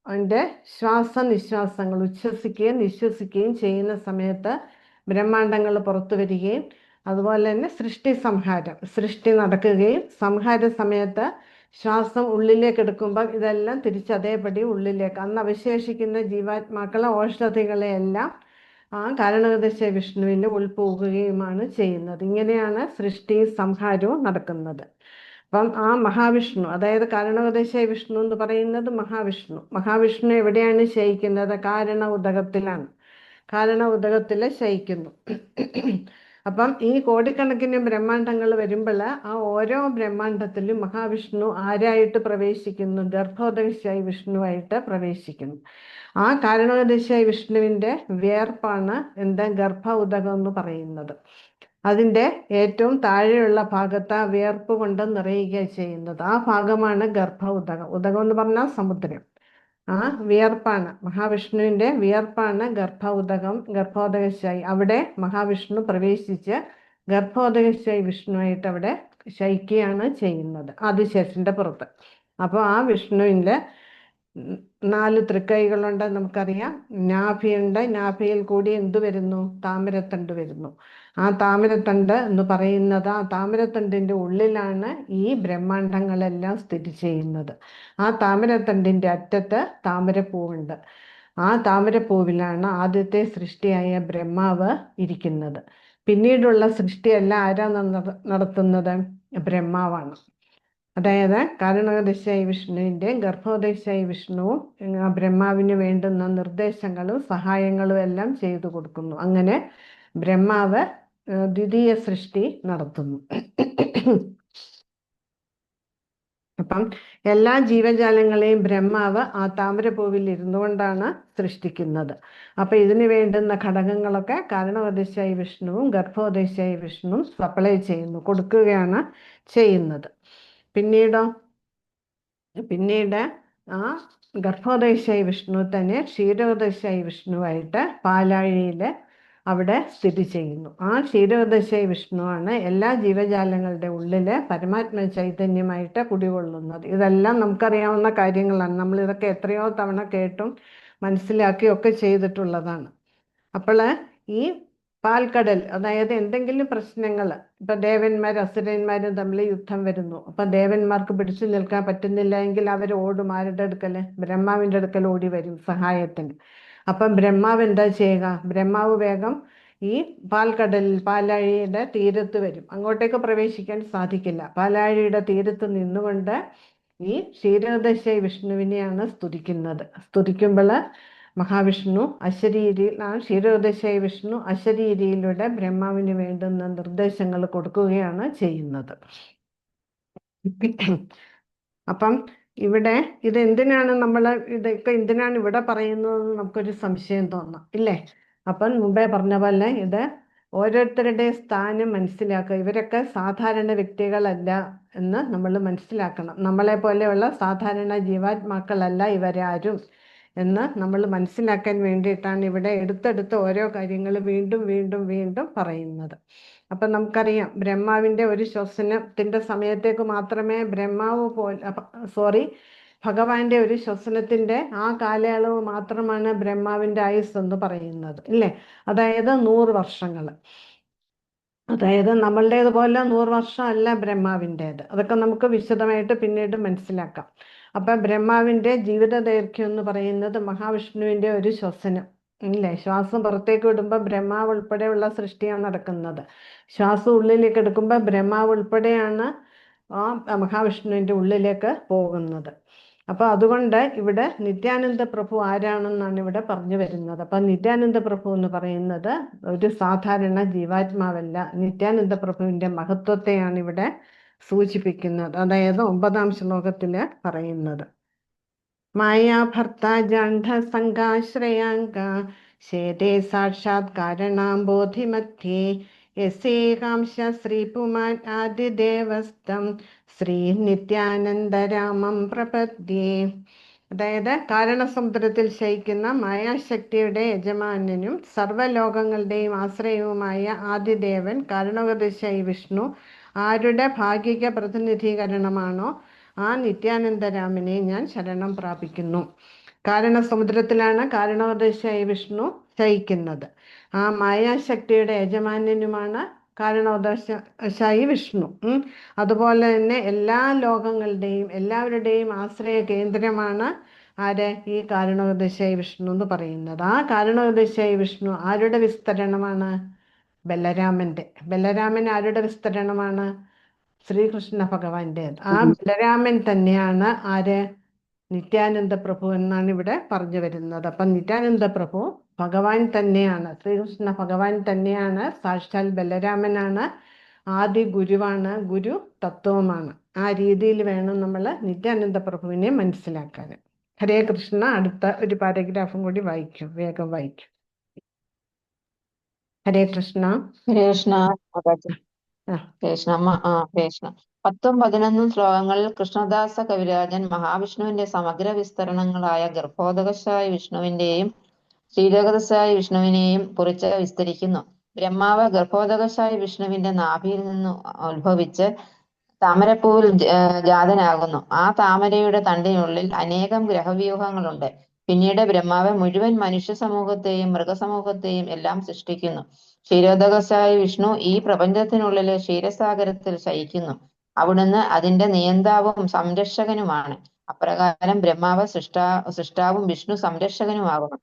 അതിൻ്റെ ശ്വാസനിശ്വാസങ്ങൾ ഉച്ഛ്വസിക്കുകയും നിശ്വസിക്കുകയും ചെയ്യുന്ന സമയത്ത് ബ്രഹ്മാണ്ടങ്ങൾ പുറത്തു വരികയും അതുപോലെ തന്നെ സൃഷ്ടി നടക്കുകയും സംഹാര സമയത്ത് ശ്വാസം ഉള്ളിലേക്ക് എടുക്കുമ്പോൾ ഇതെല്ലാം തിരിച്ചതേപടി ഉള്ളിലേക്ക് അന്ന് അവശേഷിക്കുന്ന ജീവാത്മാക്കളെ ഔഷധികളെ എല്ലാം ആ കാരണോദ്ദേശ വിഷ്ണുവിൽ ഉൾപോകുകയുമാണ് ചെയ്യുന്നത്. ഇങ്ങനെയാണ് സൃഷ്ടിയും സംഹാരവും നടക്കുന്നത്. അപ്പം ആ മഹാവിഷ്ണു, അതായത് കാരണോദ്ദേശ വിഷ്ണു എന്ന് പറയുന്നത് മഹാവിഷ്ണു എവിടെയാണ് ശയിക്കുന്നത്? ഉദകത്തിലാണ്. ഉദകത്തിൽ ശയിക്കുന്നു. അപ്പം ഈ കോടിക്കണക്കിന് ബ്രഹ്മാണ്ടങ്ങൾ വരുമ്പോൾ ആ ഓരോ ബ്രഹ്മാണ്ടത്തിലും മഹാവിഷ്ണു ആരായിട്ട് പ്രവേശിക്കുന്നു? ഗർഭോദകശായി വിഷ്ണുവായിട്ട് പ്രവേശിക്കുന്നു. ആ കാരണോദ്ദേശായി വിഷ്ണുവിൻ്റെ വിയർപ്പാണ് ഗർഭ ഉദകം എന്ന് പറയുന്നത്. അതിൻ്റെ ഏറ്റവും താഴെയുള്ള ഭാഗത്ത് ആ വിയർപ്പ് കൊണ്ട് നിറയുക ചെയ്യുന്നത്. ആ ഭാഗമാണ് ഗർഭ ഉദകം. ഉദകം എന്ന് പറഞ്ഞാൽ സമുദ്രം. ആ വിയർപ്പാണ്, മഹാവിഷ്ണുവിൻ്റെ വിയർപ്പാണ് ഗർഭോദകശായി. അവിടെ മഹാവിഷ്ണു പ്രവേശിച്ച് ഗർഭോദകശായി വിഷ്ണുവായിട്ട് അവിടെ ശയിക്കുകയാണ് ചെയ്യുന്നത് ആദിശേഷന്റെ പുറത്ത്. അപ്പോൾ ആ വിഷ്ണുവിൻ്റെ 4 തൃക്കൈകളുണ്ട് നമുക്കറിയാം. നാഭിയുണ്ട്. നാഭിയിൽ കൂടി എന്തു വരുന്നു? താമരത്തണ്ട് വരുന്നു. ആ താമരത്തണ്ട് എന്ന് പറയുന്നത്, ആ താമരത്തണ്ടിൻ്റെ ഉള്ളിലാണ് ഈ ബ്രഹ്മാണ്ടങ്ങളെല്ലാം സ്ഥിതി ചെയ്യുന്നത്. ആ താമരത്തണ്ടിൻ്റെ അറ്റത്ത് താമരപ്പൂവുണ്ട്. ആ താമരപ്പൂവിലാണ് ആദ്യത്തെ സൃഷ്ടിയായ ബ്രഹ്മാവ് ഇരിക്കുന്നത്. പിന്നീടുള്ള സൃഷ്ടിയെല്ലാം ആരാ നടത്തുന്നത്? ബ്രഹ്മാവാണ്. അതായത് കാരണോദ്ദേശായി വിഷ്ണുവിൻ്റെ ഗർഭോദകശായി വിഷ്ണുവും ബ്രഹ്മാവിന് വേണ്ടുന്ന നിർദ്ദേശങ്ങളും സഹായങ്ങളും എല്ലാം ചെയ്തു കൊടുക്കുന്നു. അങ്ങനെ ബ്രഹ്മാവ് ദ്വിതീയ സൃഷ്ടി നടത്തുന്നു. അപ്പം എല്ലാ ജീവജാലങ്ങളെയും ബ്രഹ്മാവ് ആ താമരപ്പൂവിൽ ഇരുന്നു കൊണ്ടാണ് സൃഷ്ടിക്കുന്നത്. അപ്പം ഇതിന് വേണ്ടുന്ന ഘടകങ്ങളൊക്കെ കാരണോദ്ദേശായി വിഷ്ണുവും ഗർഭോദകശായി വിഷ്ണുവും സപ്ലൈ ചെയ്യുന്നു, കൊടുക്കുകയാണ് ചെയ്യുന്നത്. പിന്നീട് ആ ഗർഭോദകശായി വിഷ്ണു തന്നെ ക്ഷീരോദകശായി വിഷ്ണുവായിട്ട് പാലാഴിയിൽ അവിടെ സ്ഥിതി ചെയ്യുന്നു. ആ ക്ഷീരോദകശായി വിഷ്ണുവാണ് എല്ലാ ജീവജാലങ്ങളുടെ ഉള്ളിൽ പരമാത്മ ചൈതന്യമായിട്ട് കുടികൊള്ളുന്നത്. ഇതെല്ലാം നമുക്കറിയാവുന്ന കാര്യങ്ങളാണ്. നമ്മളിതൊക്കെ എത്രയോ തവണ കേട്ടും മനസ്സിലാക്കിയും ഒക്കെ ചെയ്തിട്ടുള്ളതാണ്. അപ്പോൾ ഈ പാൽക്കടൽ, അതായത് എന്തെങ്കിലും പ്രശ്നങ്ങൾ, ഇപ്പം ദേവന്മാരും അസുരന്മാരും തമ്മിൽ യുദ്ധം വരുന്നു. അപ്പം ദേവന്മാർക്ക് പിടിച്ചു നിൽക്കാൻ പറ്റുന്നില്ല എങ്കിൽ അവർ ഓടും. ആരുടെ അടുക്കൽ? ബ്രഹ്മാവിൻ്റെ അടുക്കൽ ഓടി വരും സഹായത്തിന്. അപ്പം ബ്രഹ്മാവ് എന്താ ചെയ്യുക? ബ്രഹ്മാവ് വേഗം ഈ പാൽക്കടലിൽ പാലാഴിയുടെ തീരത്ത് വരും. അങ്ങോട്ടേക്ക് പ്രവേശിക്കാൻ സാധിക്കില്ല. പാലാഴിയുടെ തീരത്ത് നിന്നുകൊണ്ട് ഈ ക്ഷീരോദശായി വിഷ്ണുവിനെയാണ് സ്തുതിക്കുമ്പോൾ മഹാവിഷ്ണു അശരീരിയിൽ, ആ ക്ഷീരോദശായി വിഷ്ണു അശരീരിയിലൂടെ ബ്രഹ്മാവിന് വേണ്ടുന്ന നിർദ്ദേശങ്ങൾ കൊടുക്കുകയാണ് ചെയ്യുന്നത്. അപ്പം ഇവിടെ ഇതെന്തിനാണ് ഇതൊക്കെ എന്തിനാണ് ഇവിടെ പറയുന്നതെന്ന് നമുക്കൊരു സംശയം തോന്നാം, ഇല്ലേ? അപ്പം മുമ്പേ പറഞ്ഞ പോലെ ഇത് ഓരോരുത്തരുടെ സ്ഥാനം മനസ്സിലാക്കുക. ഇവരൊക്കെ സാധാരണ വ്യക്തികളല്ല എന്ന് നമ്മൾ മനസ്സിലാക്കണം. നമ്മളെ പോലെയുള്ള സാധാരണ ജീവാത്മാക്കളല്ല ഇവരാരും എന്ന് നമ്മൾ മനസ്സിലാക്കാൻ വേണ്ടിയിട്ടാണ് ഇവിടെ എടുത്തെടുത്ത് ഓരോ കാര്യങ്ങൾ വീണ്ടും വീണ്ടും വീണ്ടും പറയുന്നത്. അപ്പം നമുക്കറിയാം, ബ്രഹ്മാവിൻ്റെ ഒരു ശ്വസനത്തിൻ്റെ സമയത്തേക്ക് മാത്രമേ ഭഗവാന്റെ ഒരു ശ്വസനത്തിൻ്റെ ആ കാലയളവ് മാത്രമാണ് ബ്രഹ്മാവിൻ്റെ ആയുസ് എന്ന് പറയുന്നത്, ഇല്ലേ? അതായത് 100 വർഷങ്ങൾ. അതായത് നമ്മളുടേതുപോലെ 100 വർഷം അല്ല ബ്രഹ്മാവിൻ്റേത്. അതൊക്കെ നമുക്ക് വിശദമായിട്ട് പിന്നീട് മനസ്സിലാക്കാം. അപ്പം ബ്രഹ്മാവിൻ്റെ ജീവിത ദൈർഘ്യം എന്ന് പറയുന്നത് മഹാവിഷ്ണുവിൻ്റെ ഒരു ശ്വസനം, ഇല്ലേ? ശ്വാസം പുറത്തേക്ക് വിടുമ്പോൾ ബ്രഹ്മാവ് ഉൾപ്പെടെയുള്ള സൃഷ്ടിയാണ് നടക്കുന്നത്. ശ്വാസം ഉള്ളിലേക്ക് എടുക്കുമ്പോൾ ബ്രഹ്മാവ് ഉൾപ്പെടെയാണ് ആ മഹാവിഷ്ണുവിൻ്റെ ഉള്ളിലേക്ക് പോകുന്നത്. അപ്പൊ അതുകൊണ്ട് ഇവിടെ നിത്യാനന്ദ പ്രഭു ആരാണെന്നാണ് ഇവിടെ പറഞ്ഞു വരുന്നത്. അപ്പൊ നിത്യാനന്ദ പ്രഭു എന്ന് പറയുന്നത് ഒരു സാധാരണ ജീവാത്മാവല്ല, നിത്യാനന്ദ പ്രഭുവിന്റെ മഹത്വത്തെയാണ് ഇവിടെ സൂചിപ്പിക്കുന്നത്. അതായത് 9-ാം ശ്ലോകത്തില് പറയുന്നത്. മായാഭർത്ത ജാണ്ഡ സംഘാശ്രയാങ്ക ശേതേ സാക്ഷാത് കാരണാം ബോധിമധ്യേ യസേകാംശ ശ്രീപുമാൻ ആദിദേവസ്തം ശ്രീ നിത്യാനന്ദരാമം പ്രപദ്യേ. അതായത് കാരണസമുദ്രത്തിൽ ശയിക്കുന്ന മായാശക്തിയുടെ യജമാനനും സർവ്വലോകങ്ങളുടെയും ആശ്രയവുമായ ആദിദേവൻ കാരണോപദേശായി വിഷ്ണു ആരുടെ ഭാഗിക പ്രതിനിധീകരണമാണോ ആ നിത്യാനന്ദരാമനെ ഞാൻ ശരണം പ്രാപിക്കുന്നു. കാരണസമുദ്രത്തിലാണ് കാരണോപദേശായി വിഷ്ണു ശയിക്കുന്നത്. ആ മായാശക്തിയുടെ യജമാനനുമാണ് കാരണോപദേശായി വിഷ്ണു. അതുപോലെ തന്നെ എല്ലാ ലോകങ്ങളുടെയും എല്ലാവരുടെയും ആശ്രയ കേന്ദ്രമാണ് ആര്? ഈ കാരണോപദേശായി വിഷ്ണു എന്ന് പറയുന്നത്. ആ കാരണോപദേശായി വിഷ്ണു ആരുടെ വിസ്തരണമാണ്? ബലരാമന്റെ. ബലരാമൻ ആരുടെ വിസ്തരണമാണ്? ശ്രീകൃഷ്ണ ഭഗവാന്റെ. ആ ബലരാമൻ തന്നെയാണ് ആര്? നിത്യാനന്ദ പ്രഭു എന്നാണ് ഇവിടെ പറഞ്ഞു വരുന്നത്. അപ്പം നിത്യാനന്ദ പ്രഭു ഭഗവാൻ തന്നെയാണ്, ശ്രീകൃഷ്ണ ഭഗവാൻ തന്നെയാണ്, സാക്ഷാൽ ബലരാമനാണ്, ആദി ഗുരുവാണ്, ഗുരു തത്വമാണ്. ആ രീതിയിൽ വേണം നമ്മൾ നിത്യാനന്ദ പ്രഭുവിനെ മനസ്സിലാക്കാൻ. ഹരേ കൃഷ്ണ. അടുത്ത ഒരു പാരഗ്രാഫും കൂടി വായിക്കും, വേഗം വായിക്കും. ഹരേ കൃഷ്ണ. ഹരേ കൃഷ്ണ മാതാജി. ആ. കൃഷ്ണ കൃഷ്ണ 10ഉം 11ഉം ശ്ലോകങ്ങളിൽ കൃഷ്ണദാസ കവിരാജൻ മഹാവിഷ്ണുവിന്റെ സമഗ്ര വിസ്തരണങ്ങളായ ഗർഭോദകശായ വിഷ്ണുവിന്റെയും ശ്രീരകദശായ വിഷ്ണുവിനെയും കുറിച്ച് വിസ്തരിക്കുന്നു. ബ്രഹ്മാവ് ഗർഭോദകശായ വിഷ്ണുവിന്റെ നാഭിയിൽ നിന്ന് ഉത്ഭവിച്ച് താമരപ്പൂവിൽ ജാതനാകുന്നു. ആ താമരയുടെ തണ്ടിനുള്ളിൽ അനേകം ഗ്രഹവ്യൂഹങ്ങളുണ്ട്. പിന്നീട് ബ്രഹ്മാവ് മുഴുവൻ മനുഷ്യ സമൂഹത്തെയും മൃഗസമൂഹത്തെയും എല്ലാം സൃഷ്ടിക്കുന്നു. ക്ഷീരോദകശായ വിഷ്ണു ഈ പ്രപഞ്ചത്തിനുള്ളിലെ ക്ഷീരസാഗരത്തിൽ ശയിക്കുന്നു. അവിടുന്ന് അതിന്റെ നിയന്താവും സംരക്ഷകനുമാണ്. അപ്രകാരം ബ്രഹ്മാവ് സൃഷ്ടാവും വിഷ്ണു സംരക്ഷകനുമാകുന്നു.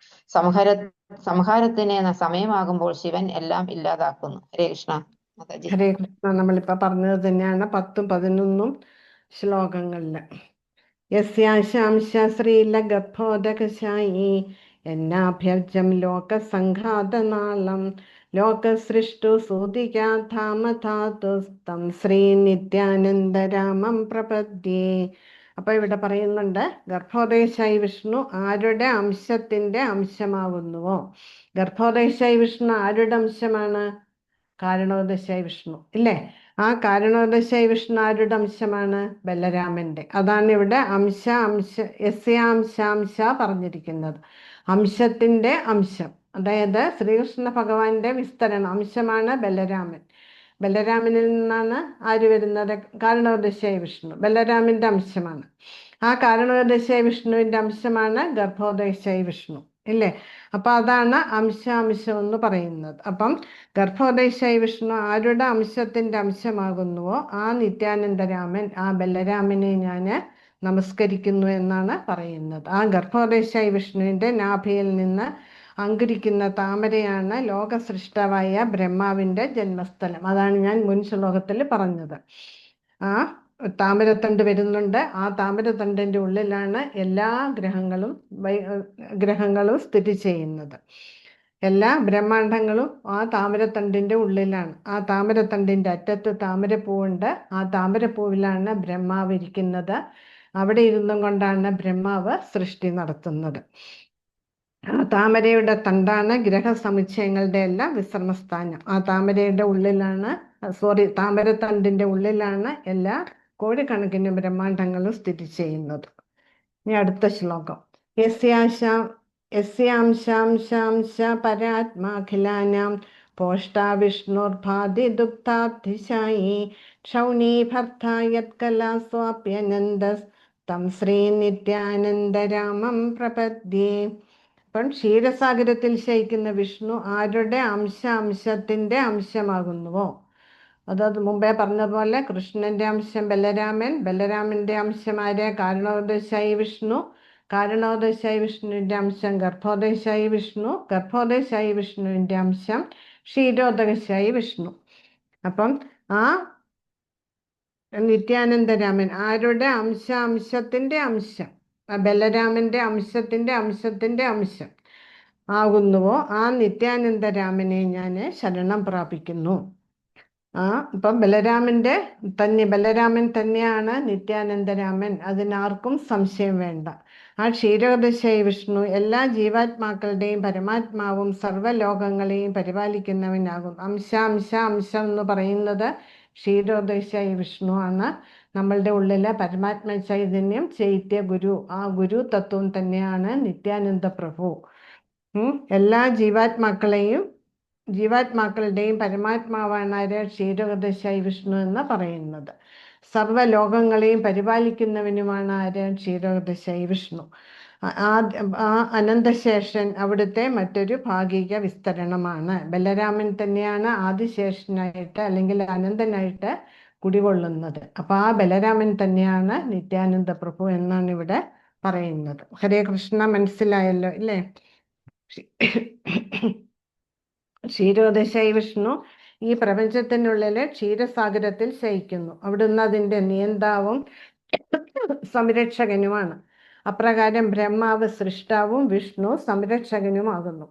സംഹാരത്തിന് സമയമാകുമ്പോൾ ശിവൻ എല്ലാം ഇല്ലാതാക്കുന്നു. ഹരേ കൃഷ്ണ മാതാജി. ഹരേ കൃഷ്ണ. നമ്മളിപ്പോ പറഞ്ഞത് തന്നെയാണ് 10ഉം 11ഉം ശ്ലോകങ്ങളില്. യസ്യാശാംശ ശ്രീലഗർഭോദകശായി എന്നാഭ്യർജം ലോകസംഘാതനാളം ലോകസൃഷ്ടു സൂതികാധാമധാതുസ്തം ശ്രീ നിത്യാനന്ദരാമം പ്രപദ്യേ. അപ്പൊ ഇവിടെ പറയുന്നുണ്ട്, ഗർഭോദകശായി വിഷ്ണു ആരുടെ അംശത്തിന്റെ അംശമാകുന്നുവോ? ഗർഭോദകശായി വിഷ്ണു ആരുടെ അംശമാണ്? കാരണോദശായി വിഷ്ണു ഇല്ലേ? ആ കാരണോദശായി വിഷ്ണു ആരുടെ അംശമാണ്? ബലരാമന്റെ. അതാണ് ഇവിടെ യസ്യാംശാംശ പറഞ്ഞിരിക്കുന്നത്. അംശത്തിന്റെ അംശം, അതായത് ശ്രീകൃഷ്ണ ഭഗവാന്റെ വിസ്തരണം അംശമാണ് ബലരാമൻ. ബലരാമനിൽ നിന്നാണ് ആര് വരുന്നത്? കാരണോദശായി വിഷ്ണു, ബലരാമന്റെ അംശമാണ്. ആ കാരണോദശായി വിഷ്ണുവിന്റെ അംശമാണ് ഗർഭോദശായി വിഷ്ണു ഇല്ലേ? അപ്പൊ അതാണ് അംശം എന്ന് പറയുന്നത്. അപ്പം ഗർഭോദശായി വിഷ്ണു ആരുടെ അംശത്തിന്റെ അംശമാകുന്നുവോ ആ നിത്യാനന്ദരാമൻ, ആ ബലരാമനെ ഞാൻ നമസ്കരിക്കുന്നു എന്നാണ് പറയുന്നത്. ആ ഗർഭോദശായി വിഷ്ണുവിന്റെ നാഭിയിൽ നിന്ന് അങ്കുരിക്കുന്ന താമരയാണ് ലോകസൃഷ്ടാവായ ബ്രഹ്മാവിന്റെ ജന്മസ്ഥലം. അതാണ് ഞാൻ മുൻ ശ്ലോകത്തിൽ പറഞ്ഞത്. ആ താമരത്തണ്ട് വരുന്നുണ്ട്. ആ താമരത്തണ്ടിന്റെ ഉള്ളിലാണ് എല്ലാ ഗ്രഹങ്ങളും സ്ഥിതി ചെയ്യുന്നത്. എല്ലാ ബ്രഹ്മാണ്ഡങ്ങളും ആ താമരത്തണ്ടിന്റെ ഉള്ളിലാണ്. ആ താമരത്തണ്ടിന്റെ അറ്റത്ത് താമരപ്പൂവുണ്ട്. ആ താമരപ്പൂവിലാണ് ബ്രഹ്മാവ് ഇരിക്കുന്നത്. അവിടെ ഇരുന്നും കൊണ്ടാണ് ബ്രഹ്മാവ് സൃഷ്ടി നടത്തുന്നത്. ആ താമരയുടെ തണ്ടാണ് ഗ്രഹസമുച്ചയങ്ങളുടെ എല്ലാം വിശ്രമസ്ഥാനം. ആ താമരയുടെ ഉള്ളിലാണ് താമരത്തണ്ടിന്റെ ഉള്ളിലാണ് എല്ലാ കോടിക്കണക്കിന് ബ്രഹ്മാണ്ഡങ്ങളും സ്ഥിതി ചെയ്യുന്നത്. ഇനി അടുത്ത ശ്ലോകം. യസ്യാംശാംശാംശ പരാത്മാഖിലാനാം പോഷ്ടാ വിഷ്ണുർഭാതി ദുഗ്ധാബ്ധിശായി ക്ഷൗണീഭർത്ത യത്കലാ സ്വാപ്യനന്ദസ് തം ശ്രീ നിത്യാനന്ദരാമം പ്രപദ്യേ. അപ്പം ക്ഷീരസാഗരത്തിൽ ശയിക്കുന്ന വിഷ്ണു ആരുടെ അംശത്തിന്റെ അംശമാകുന്നുവോ? അത് മുമ്പേ പറഞ്ഞതുപോലെ കൃഷ്ണന്റെ അംശം ബലരാമൻ, ബലരാമന്റെ അംശം ആര്? കാരണോദശായി വിഷ്ണു, കാരണോദശായി വിഷ്ണുവിന്റെ അംശം ഗർഭോദശായി വിഷ്ണു, ഗർഭോദശായി വിഷ്ണുവിന്റെ അംശം ക്ഷീരോദകശായി വിഷ്ണു. അപ്പം ആ നിത്യാനന്ദരാമൻ ആരുടെ അംശത്തിന്റെ അംശം? ബലരാമന്റെ അംശത്തിന്റെ അംശത്തിന്റെ അംശം ആകുന്നുവോ ആ നിത്യാനന്ദരാമനെ ഞാൻ ശരണം പ്രാപിക്കുന്നു. ഇപ്പം ബലരാമൻ തന്നെയാണ് നിത്യാനന്ദരാമൻ, അതിനാർക്കും സംശയം വേണ്ട. ആ ക്ഷീരോദശായി വിഷ്ണു എല്ലാ ജീവാത്മാക്കളുടെയും പരമാത്മാവും സർവ്വലോകങ്ങളെയും പരിപാലിക്കുന്നവനാകും. അംശം എന്ന് പറയുന്നത് ക്ഷീരോദശായി വിഷ്ണു ആണ്. നമ്മളുടെ ഉള്ളിലെ പരമാത്മ ചൈതന്യം, ചൈത്യ ഗുരു, ആ ഗുരു തത്വം തന്നെയാണ് നിത്യാനന്ദ പ്രഭു. എല്ലാ ജീവാത്മാക്കളുടെയും പരമാത്മാവാണ് ആര്? ക്ഷീരോദശായി വിഷ്ണു എന്ന് പറയുന്നത്. സർവ്വലോകങ്ങളെയും പരിപാലിക്കുന്നവനുമാണ് ആര്? ക്ഷീരോദശായി വിഷ്ണു. ആ അനന്തശേഷൻ അവിടുത്തെ മറ്റൊരു ഭാഗിക വിസ്തരണമാണ്. ബലരാമൻ തന്നെയാണ് ആദിശേഷനായിട്ട് അല്ലെങ്കിൽ അനന്തനായിട്ട് കുടികൊള്ളുന്നത്. അപ്പൊ ആ ബലരാമൻ തന്നെയാണ് നിത്യാനന്ദ പ്രഭു എന്നാണ് ഇവിടെ പറയുന്നത്. ഹരേ കൃഷ്ണ, മനസ്സിലായല്ലോ ഇല്ലേ? ക്ഷീരോദശായി വിഷ്ണു ഈ പ്രപഞ്ചത്തിനുള്ളില് ക്ഷീരസാഗരത്തിൽ ശയിക്കുന്നു. അവിടുന്ന് അതിൻ്റെ നിയന്താവും സംരക്ഷകനുമാണ്. അപ്രകാരം ബ്രഹ്മാവ് സൃഷ്ടാവും വിഷ്ണു സംരക്ഷകനുമാകുന്നു.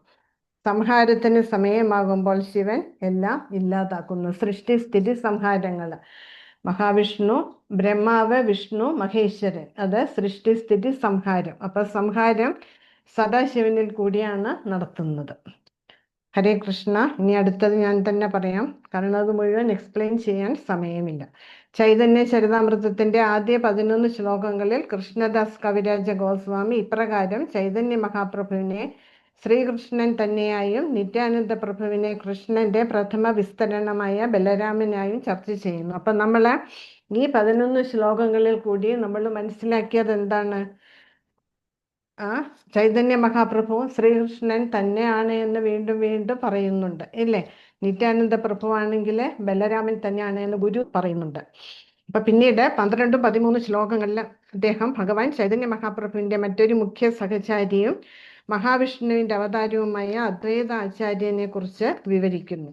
സംഹാരത്തിന് സമയമാകുമ്പോൾ ശിവൻ എല്ലാം ഇല്ലാതാക്കുന്നു. സൃഷ്ടി, സ്ഥിതി, സംഹാരങ്ങൾ. മഹാവിഷ്ണു, ബ്രഹ്മാവ്, വിഷ്ണു, മഹേശ്വരൻ, അത് സൃഷ്ടി, സ്ഥിതി, സംഹാരം. അപ്പൊ സംഹാരം സദാശിവനിൽ കൂടിയാണ് നടത്തുന്നത്. ഹരേ കൃഷ്ണ. ഇനി അടുത്തത് ഞാൻ തന്നെ പറയാം, കാരണം അത് മുഴുവൻ എക്സ്പ്ലെയിൻ ചെയ്യാൻ സമയമില്ല. ചൈതന്യ ചരിതാമൃതത്തിന്റെ ആദ്യ 11 ശ്ലോകങ്ങളിൽ കൃഷ്ണദാസ് കവിരാജ ഗോസ്വാമി ഇപ്രകാരം ചൈതന്യ മഹാപ്രഭുവിനെ ശ്രീകൃഷ്ണൻ തന്നെയായും നിത്യാനന്ദ പ്രഭുവിനെ കൃഷ്ണന്റെ പ്രഥമ വിസ്തരണമായ ബലരാമനായും ചർച്ച ചെയ്യുന്നു. അപ്പൊ നമ്മള് ഈ 11 ശ്ലോകങ്ങളിൽ കൂടി നമ്മൾ മനസ്സിലാക്കിയത് എന്താണ്? ചൈതന്യ മഹാപ്രഭു ശ്രീകൃഷ്ണൻ തന്നെയാണ് എന്ന് വീണ്ടും വീണ്ടും പറയുന്നുണ്ട് ഇല്ലേ? നിത്യാനന്ദ പ്രഭു ആണെങ്കിൽ ബലരാമൻ തന്നെയാണ് എന്ന് ഗുരു പറയുന്നുണ്ട്. അപ്പൊ പിന്നീട് 12, 13 ശ്ലോകങ്ങളിൽ അദ്ദേഹം ഭഗവാൻ ചൈതന്യ മഹാപ്രഭുവിന്റെ മറ്റൊരു മുഖ്യ സഹചാരിയും മഹാവിഷ്ണുവിന്റെ അവതാരവുമായ അദ്വൈത ആചാര്യനെ കുറിച്ച് വിവരിക്കുന്നു.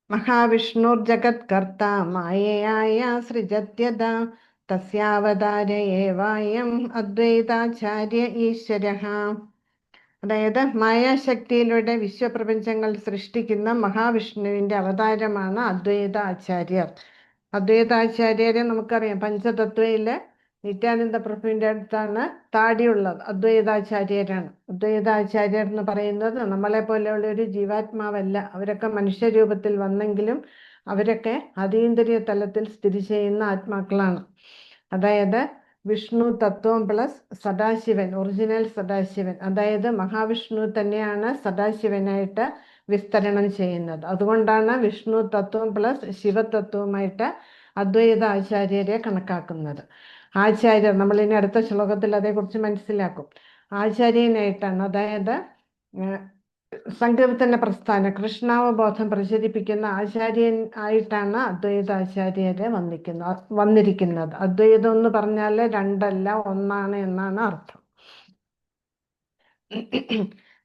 മഹാവിഷ്ണുർജഗത്കർത്ത മായയായ സൃജത്യത തസ്യാവതാര ഏവായം അദ്വൈതാചാര്യ ഈശ്വരഃ. അതായത് മായാശക്തിയിലൂടെ വിശ്വപ്രപഞ്ചങ്ങൾ സൃഷ്ടിക്കുന്ന മഹാവിഷ്ണുവിന്റെ അവതാരമാണ് അദ്വൈത ആചാര്യർ. അദ്വൈതാചാര്യരെ നമുക്കറിയാം, പഞ്ചതത്വയില് നിത്യാനന്ദ പ്രഭുവിന്റെ അടുത്താണ് താടിയുള്ളത് അദ്വൈതാചാര്യരാണ്. അദ്വൈതാചാര്യർ എന്ന് പറയുന്നത് നമ്മളെ പോലെയുള്ള ഒരു ജീവാത്മാവല്ല. അവരൊക്കെ മനുഷ്യരൂപത്തിൽ വന്നെങ്കിലും അവരൊക്കെ അതീന്ദ്രിയ തലത്തിൽ സ്ഥിതി ചെയ്യുന്ന ആത്മാക്കളാണ്. അതായത് വിഷ്ണു തത്വം പ്ലസ് സദാശിവൻ, ഒറിജിനൽ സദാശിവൻ, അതായത് മഹാവിഷ്ണു തന്നെയാണ് സദാശിവനായിട്ട് വിസ്തരണം ചെയ്യുന്നത്. അതുകൊണ്ടാണ് വിഷ്ണു തത്വം പ്ലസ് ശിവതത്വമായിട്ട് അദ്വൈത ആചാര്യരെ കണക്കാക്കുന്നത്. ആചാര്യർ, നമ്മൾ ഇനി അടുത്ത ശ്ലോകത്തിൽ അതേക്കുറിച്ച് മനസ്സിലാക്കും. ആചാര്യനായിട്ടാണ്, അതായത് സങ്കീർത്തന പ്രസ്ഥാന കൃഷ്ണാവബോധം പ്രചരിപ്പിക്കുന്ന ആചാര്യൻ ആയിട്ടാണ് അദ്വൈതാചാര്യരെ വന്നിരിക്കുന്നത്. അദ്വൈതം എന്ന് പറഞ്ഞാൽ രണ്ടല്ല ഒന്നാണ് എന്നാണ് അർത്ഥം.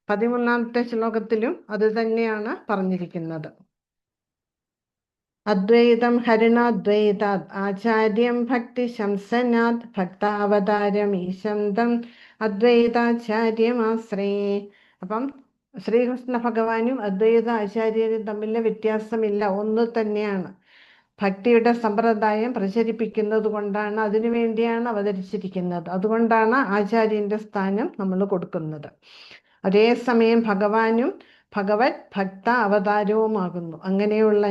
13ാമത്തെ ശ്ലോകത്തിലും അത് തന്നെയാണ് പറഞ്ഞിരിക്കുന്നത്. അദ്വൈതം ഹരിണാദ്വൈതാത് ആചാര്യം ഭക്തി ശംസനാത് ഭക്താവതാരം ഈശന്തം അദ്വൈതാചാര്യമാശ്രയേ. അപ്പം ശ്രീകൃഷ്ണ ഭഗവാനും അദ്വൈത ആചാര്യരും തമ്മിലെ വ്യത്യാസമില്ല, ഒന്ന് തന്നെയാണ്. ഭക്തിയുടെ സമ്പ്രദായം പ്രചരിപ്പിക്കുന്നത് കൊണ്ടാണ്, അതിനു വേണ്ടിയാണ് അവതരിച്ചിരിക്കുന്നത്. അതുകൊണ്ടാണ് ആചാര്യന്റെ സ്ഥാനം നമ്മൾ കൊടുക്കുന്നത്. അതേസമയം ഭഗവാനും ഭഗവത് ഭക്ത അവതാരവുമാകുന്നു. അങ്ങനെയുള്ള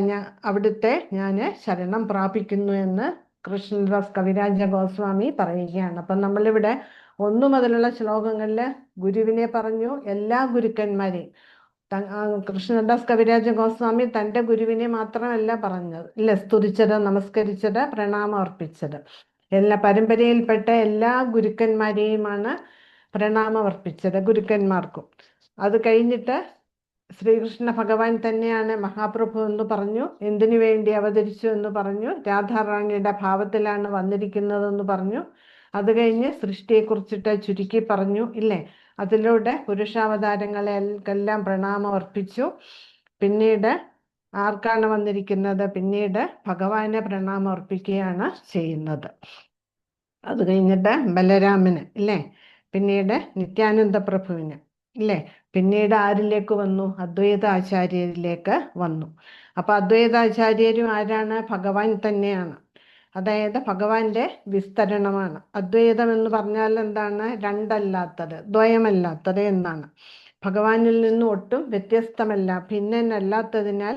അവിടുത്തെ ഞാൻ ശരണം പ്രാപിക്കുന്നു എന്ന് കൃഷ്ണദാസ് കവിരാജ ഗോസ്വാമി പറയുകയാണ്. അപ്പം നമ്മളിവിടെ 1 മുതലുള്ള ശ്ലോകങ്ങളിൽ ഗുരുവിനെ പറഞ്ഞു, എല്ലാ ഗുരുക്കന്മാരെയും. കൃഷ്ണദാസ് കവിരാജ ഗോസ്വാമി തൻ്റെ ഗുരുവിനെ മാത്രമല്ല പറഞ്ഞത്, ഇല്ല, സ്തുതിച്ചത്, നമസ്കരിച്ചത്, പ്രണാമം അർപ്പിച്ചത്. എല്ലാ പരമ്പരയിൽപ്പെട്ട എല്ലാ ഗുരുക്കന്മാരെയുമാണ് പ്രണാമം അർപ്പിച്ചത്, ഗുരുക്കന്മാർക്കും. അത് കഴിഞ്ഞിട്ട് ശ്രീകൃഷ്ണ ഭഗവാൻ തന്നെയാണ് മഹാപ്രഭു എന്ന് പറഞ്ഞു, എന്തിനു വേണ്ടി അവതരിച്ചു എന്ന് പറഞ്ഞു, രാധാറാണിയുടെ ഭാവത്തിലാണ് വന്നിരിക്കുന്നതെന്ന് പറഞ്ഞു. അത് കഴിഞ്ഞ് സൃഷ്ടിയെക്കുറിച്ചിട്ട് ചുരുക്കി പറഞ്ഞു ഇല്ലേ? അതിലൂടെ പുരുഷാവതാരങ്ങളെല്ലാം പ്രണാമം അർപ്പിച്ചു. പിന്നീട് ആർക്കാണ് വന്നിരിക്കുന്നത്? പിന്നീട് ഭഗവാനെ പ്രണാമം അർപ്പിക്കുകയാണ് ചെയ്യുന്നത്. അത് കഴിഞ്ഞിട്ട് ബലരാമന് ഇല്ലേ, പിന്നീട് നിത്യാനന്ദ പ്രഭുവിന് ഇല്ലേ, പിന്നീട് ആരിലേക്ക് വന്നു? അദ്വൈത ആചാര്യരിലേക്ക് വന്നു. അപ്പൊ അദ്വൈതാചാര്യരും ആരാണ്? ഭഗവാൻ തന്നെയാണ്. അതായത് ഭഗവാന്റെ വിസ്തരണമാണ്. അദ്വൈതം എന്ന് പറഞ്ഞാൽ എന്താണ്? രണ്ടല്ലാത്തത്, ദ്വയമല്ലാത്തത് എന്നാണ്. ഭഗവാനിൽ നിന്നും ഒട്ടും വ്യത്യസ്തമല്ല, ഭിന്നനല്ലാത്തതിനാൽ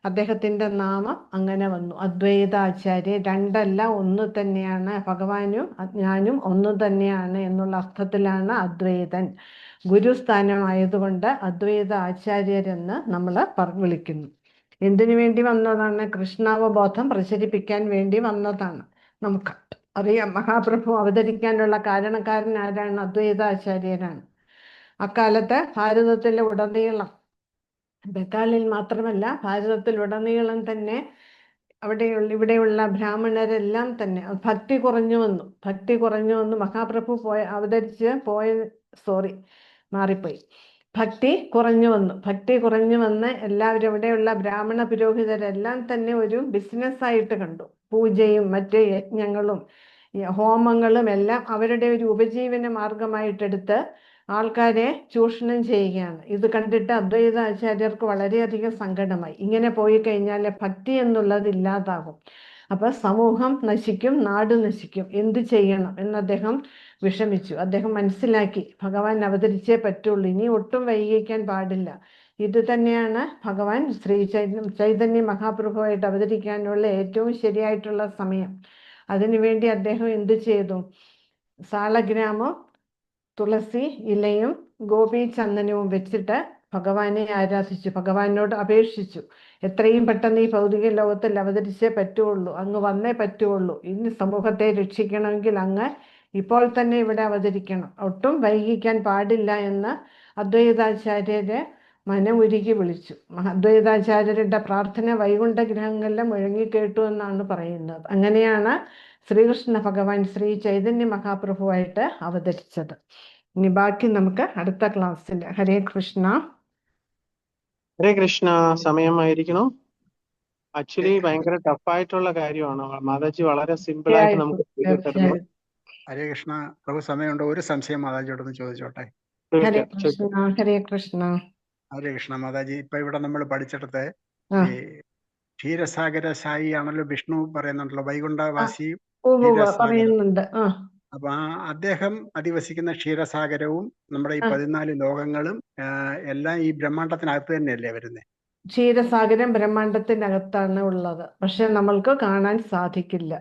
അദ്ദേഹത്തിന്റെ നാമം അങ്ങനെ വന്നു, അദ്വൈതാചാര്യ. രണ്ടല്ല, ഒന്ന് തന്നെയാണ്. ഭഗവാനും ഞാനും ഒന്ന് തന്നെയാണ് എന്നുള്ള അർത്ഥത്തിലാണ് അദ്വൈതൻ. ഗുരുസ്ഥാനമായതുകൊണ്ട് അദ്വൈത ആചാര്യരെന്ന് നമ്മൾ വിളിക്കുന്നു. എന്തിനു വേണ്ടി വന്നതാണ്? കൃഷ്ണാവബോധം പ്രചരിപ്പിക്കാൻ വേണ്ടി വന്നതാണ്. നമുക്ക് അറിയാം, മഹാപ്രഭു അവതരിക്കാനുള്ള കാരണക്കാരൻ ആരാണ്? അദ്വൈതാചാര്യരാണ്. അക്കാലത്ത് ഭാരതത്തിലെ ഉടനീളം, ബംഗാളിൽ മാത്രമല്ല ഭാരതത്തിലുടനീളം തന്നെ ഇവിടെയുള്ള ബ്രാഹ്മണരെല്ലാം തന്നെ ഭക്തി കുറഞ്ഞു വന്നു. മഹാപ്രഭു മാറിപ്പോയി. ഭക്തി കുറഞ്ഞു വന്ന് എല്ലാവരും ഇവിടെയുള്ള ബ്രാഹ്മണ പുരോഹിതരെല്ലാം തന്നെ ഒരു ബിസിനസ്സായിട്ട് കണ്ടു. പൂജയും മറ്റ് യജ്ഞങ്ങളും ഹോമങ്ങളും എല്ലാം അവരുടെ ഒരു ഉപജീവന മാർഗമായിട്ടെടുത്ത് ആൾക്കാരെ ചൂഷണം ചെയ്യുകയാണ്. ഇത് കണ്ടിട്ട് അദ്വൈത ആചാര്യർക്ക് വളരെയധികം സങ്കടമായി. ഇങ്ങനെ പോയി കഴിഞ്ഞാൽ ഭക്തി എന്നുള്ളത് ഇല്ലാതാകും, അപ്പൊ സമൂഹം നശിക്കും, നാട് നശിക്കും, എന്ത് ചെയ്യണം എന്ന് അദ്ദേഹം വിഷമിച്ചു. അദ്ദേഹം മനസ്സിലാക്കി, ഭഗവാൻ അവതരിച്ചേ പറ്റുള്ളൂ, ഇനി ഒട്ടും വൈകിക്കാൻ പാടില്ല. ഇത് തന്നെയാണ് ഭഗവാൻ ശ്രീ ചൈതന്യ മഹാപ്രഭുവായിട്ട് അവതരിക്കാനുള്ള ഏറ്റവും ശരിയായിട്ടുള്ള സമയം. അതിനുവേണ്ടി അദ്ദേഹം എന്ത് ചെയ്തു? സാളഗ്രാമം, തുളസി ഇലയും ഗോപി ചന്ദനവും വെച്ചിട്ട് ഭഗവാനെ ആരാധിച്ചു, ഭഗവാനോട് അപേക്ഷിച്ചു, എത്രയും പെട്ടെന്ന് ഈ ഭൗതിക ലോകത്തിൽ അവതരിച്ചേ പറ്റുള്ളൂ, അങ്ങ് വന്നേ പറ്റുള്ളൂ. ഇനി സമൂഹത്തെ രക്ഷിക്കണമെങ്കിൽ അങ്ങ് ഇപ്പോൾ തന്നെ ഇവിടെ അവതരിക്കണം, ഒട്ടും വൈകിക്കാൻ പാടില്ല എന്ന് അദ്വൈതാചാര്യരെ മനമുരുകി വിളിച്ചു. അദ്വൈതാചാര്യരുടെ പ്രാർത്ഥന വൈകുണ്ഠ ഗ്രഹങ്ങളിലും മുഴങ്ങിക്കേട്ടു എന്നാണ് പറയുന്നത്. അങ്ങനെയാണ് ശ്രീകൃഷ്ണ ഭഗവാൻ ശ്രീ ചൈതന്യ മഹാപ്രഭുവായിട്ട് അവതരിച്ചത്. ഇനി ബാക്കി നമുക്ക് അടുത്ത ക്ലാസ്സിൽ. ഹരേ കൃഷ്ണ. ഹരേ കൃഷ്ണ. സമയമായിരിക്കണോ? ആക്ച്വലി ഭയങ്കര ടഫായിട്ടുള്ള കാര്യമാണ്. മാതാജി വളരെ സിമ്പിൾ ആയിട്ട് നമുക്ക് ചെയ്തു തരുന്നു. ഹരേ കൃഷ്ണ. പ്രഭു സമയമുണ്ട്, ഒരു സംശയം മാതാജിയോടൊന്ന് ചോദിച്ചോട്ടെ? ഹരേ കൃഷ്ണ. ഹരേ കൃഷ്ണ. ഹരേ കൃഷ്ണ. മാതാജി, ഇപ്പൊ ഇവിടെ നമ്മൾ പഠിച്ചിടത്ത് ഈ ക്ഷീരസാഗര സായി ആണല്ലോ വിഷ്ണു പറയുന്നുണ്ടല്ലോ, വൈകുണ്ഠവാസി പറയുന്നുണ്ട്. അപ്പൊ അദ്ദേഹം അധിവസിക്കുന്ന ക്ഷീരസാഗരവും നമ്മുടെ ഈ 14 ലോകങ്ങളും എല്ലാം ഈ ബ്രഹ്മാണ്ടത്തിനകത്ത് തന്നെയല്ലേ വരുന്നത്? ക്ഷീരസാഗരം ബ്രഹ്മാണ്ടത്തിനകത്താണ് ഉള്ളത്, പക്ഷെ നമ്മൾക്ക് കാണാൻ സാധിക്കില്ല.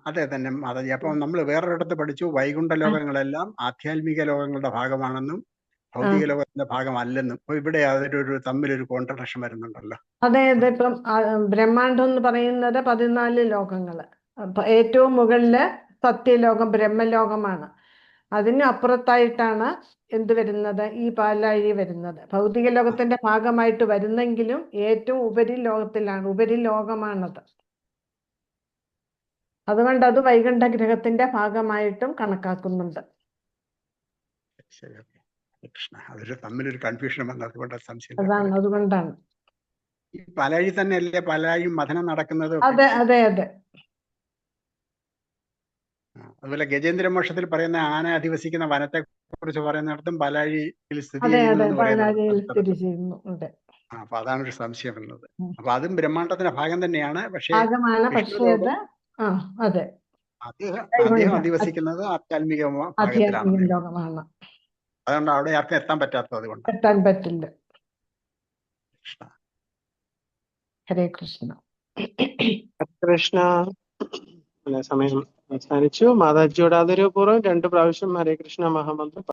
അതെ തന്നെ മാതാജി. അപ്പൊ നമ്മൾ വേറൊരിടത്ത് പഠിച്ചു, വൈകുണ്ഠ ലോകങ്ങളെല്ലാം ആധ്യാത്മിക ലോകങ്ങളുടെ ഭാഗമാണെന്നും ഭൗതിക ലോകത്തിന്റെ ഭാഗമല്ലെന്നും. അപ്പൊ ഇവിടെ അതൊരു തമ്മിലൊരു കോൺട്രഡിക്ഷൻ വരുന്നുണ്ടല്ലോ. അതെ, ഇപ്പം ബ്രഹ്മാണ്ടം എന്ന് പറയുന്നത് 14 ലോകങ്ങള്. ഏറ്റവും മുകളില് സത്യലോകം, ബ്രഹ്മലോകമാണ്. അതിന് അപ്പുറത്തായിട്ടാണ് എന്ത് വരുന്നത്? ഈ പാലാഴി വരുന്നത്. ഭൗതിക ലോകത്തിന്റെ ഭാഗമായിട്ട് വരുന്നെങ്കിലും ഏറ്റവും ഉപരിലോകമാണത്. അതുകൊണ്ട് അത് വൈകുണ്ഠ ഗ്രഹത്തിന്റെ ഭാഗമായിട്ടും കണക്കാക്കുന്നുണ്ട്. ശരി, കൃഷ്ണ. അതൊരു തമ്മിലൊരു കൺഫ്യൂഷൻ വന്നതുകൊണ്ട് സംശയം. അതുകൊണ്ടാണ് ഈ പാലാഴി തന്നെയല്ലേ പാലാഴി മഥനം നടക്കുന്നത്? അതെ അതെ അതെ. അതുപോലെ ഗജേന്ദ്ര മോക്ഷത്തിൽ പറയുന്ന ആന അധിവസിക്കുന്ന വനത്തെ കുറിച്ച് പറയുന്നിടത്തും പാലാഴിയിൽ സ്ഥിതി ചെയ്യുന്നു. അപ്പൊ അതാണ് ഒരു സംശയം ഉള്ളത്. അപ്പൊ അതും ബ്രഹ്മാണ്ടത്തിന്റെ ഭാഗം തന്നെയാണ്, പക്ഷേ അദ്ദേഹം അധിവസിക്കുന്നത് ആധ്യാത്മിക ഭാഗത്തിലാണ്. അതുകൊണ്ട് അവിടെ ആർക്കും എത്താൻ പറ്റാത്തത് അതുകൊണ്ട് എത്താൻ പറ്റില്ല. ഹരേ കൃഷ്ണ. കൃഷ്ണ. സമയം അവസാനിച്ചു. മാതാജിയോട് ആദരവപൂർവ്വം 2 പ്രാവശ്യം ഹരേ കൃഷ്ണ മഹാമന്ത്രം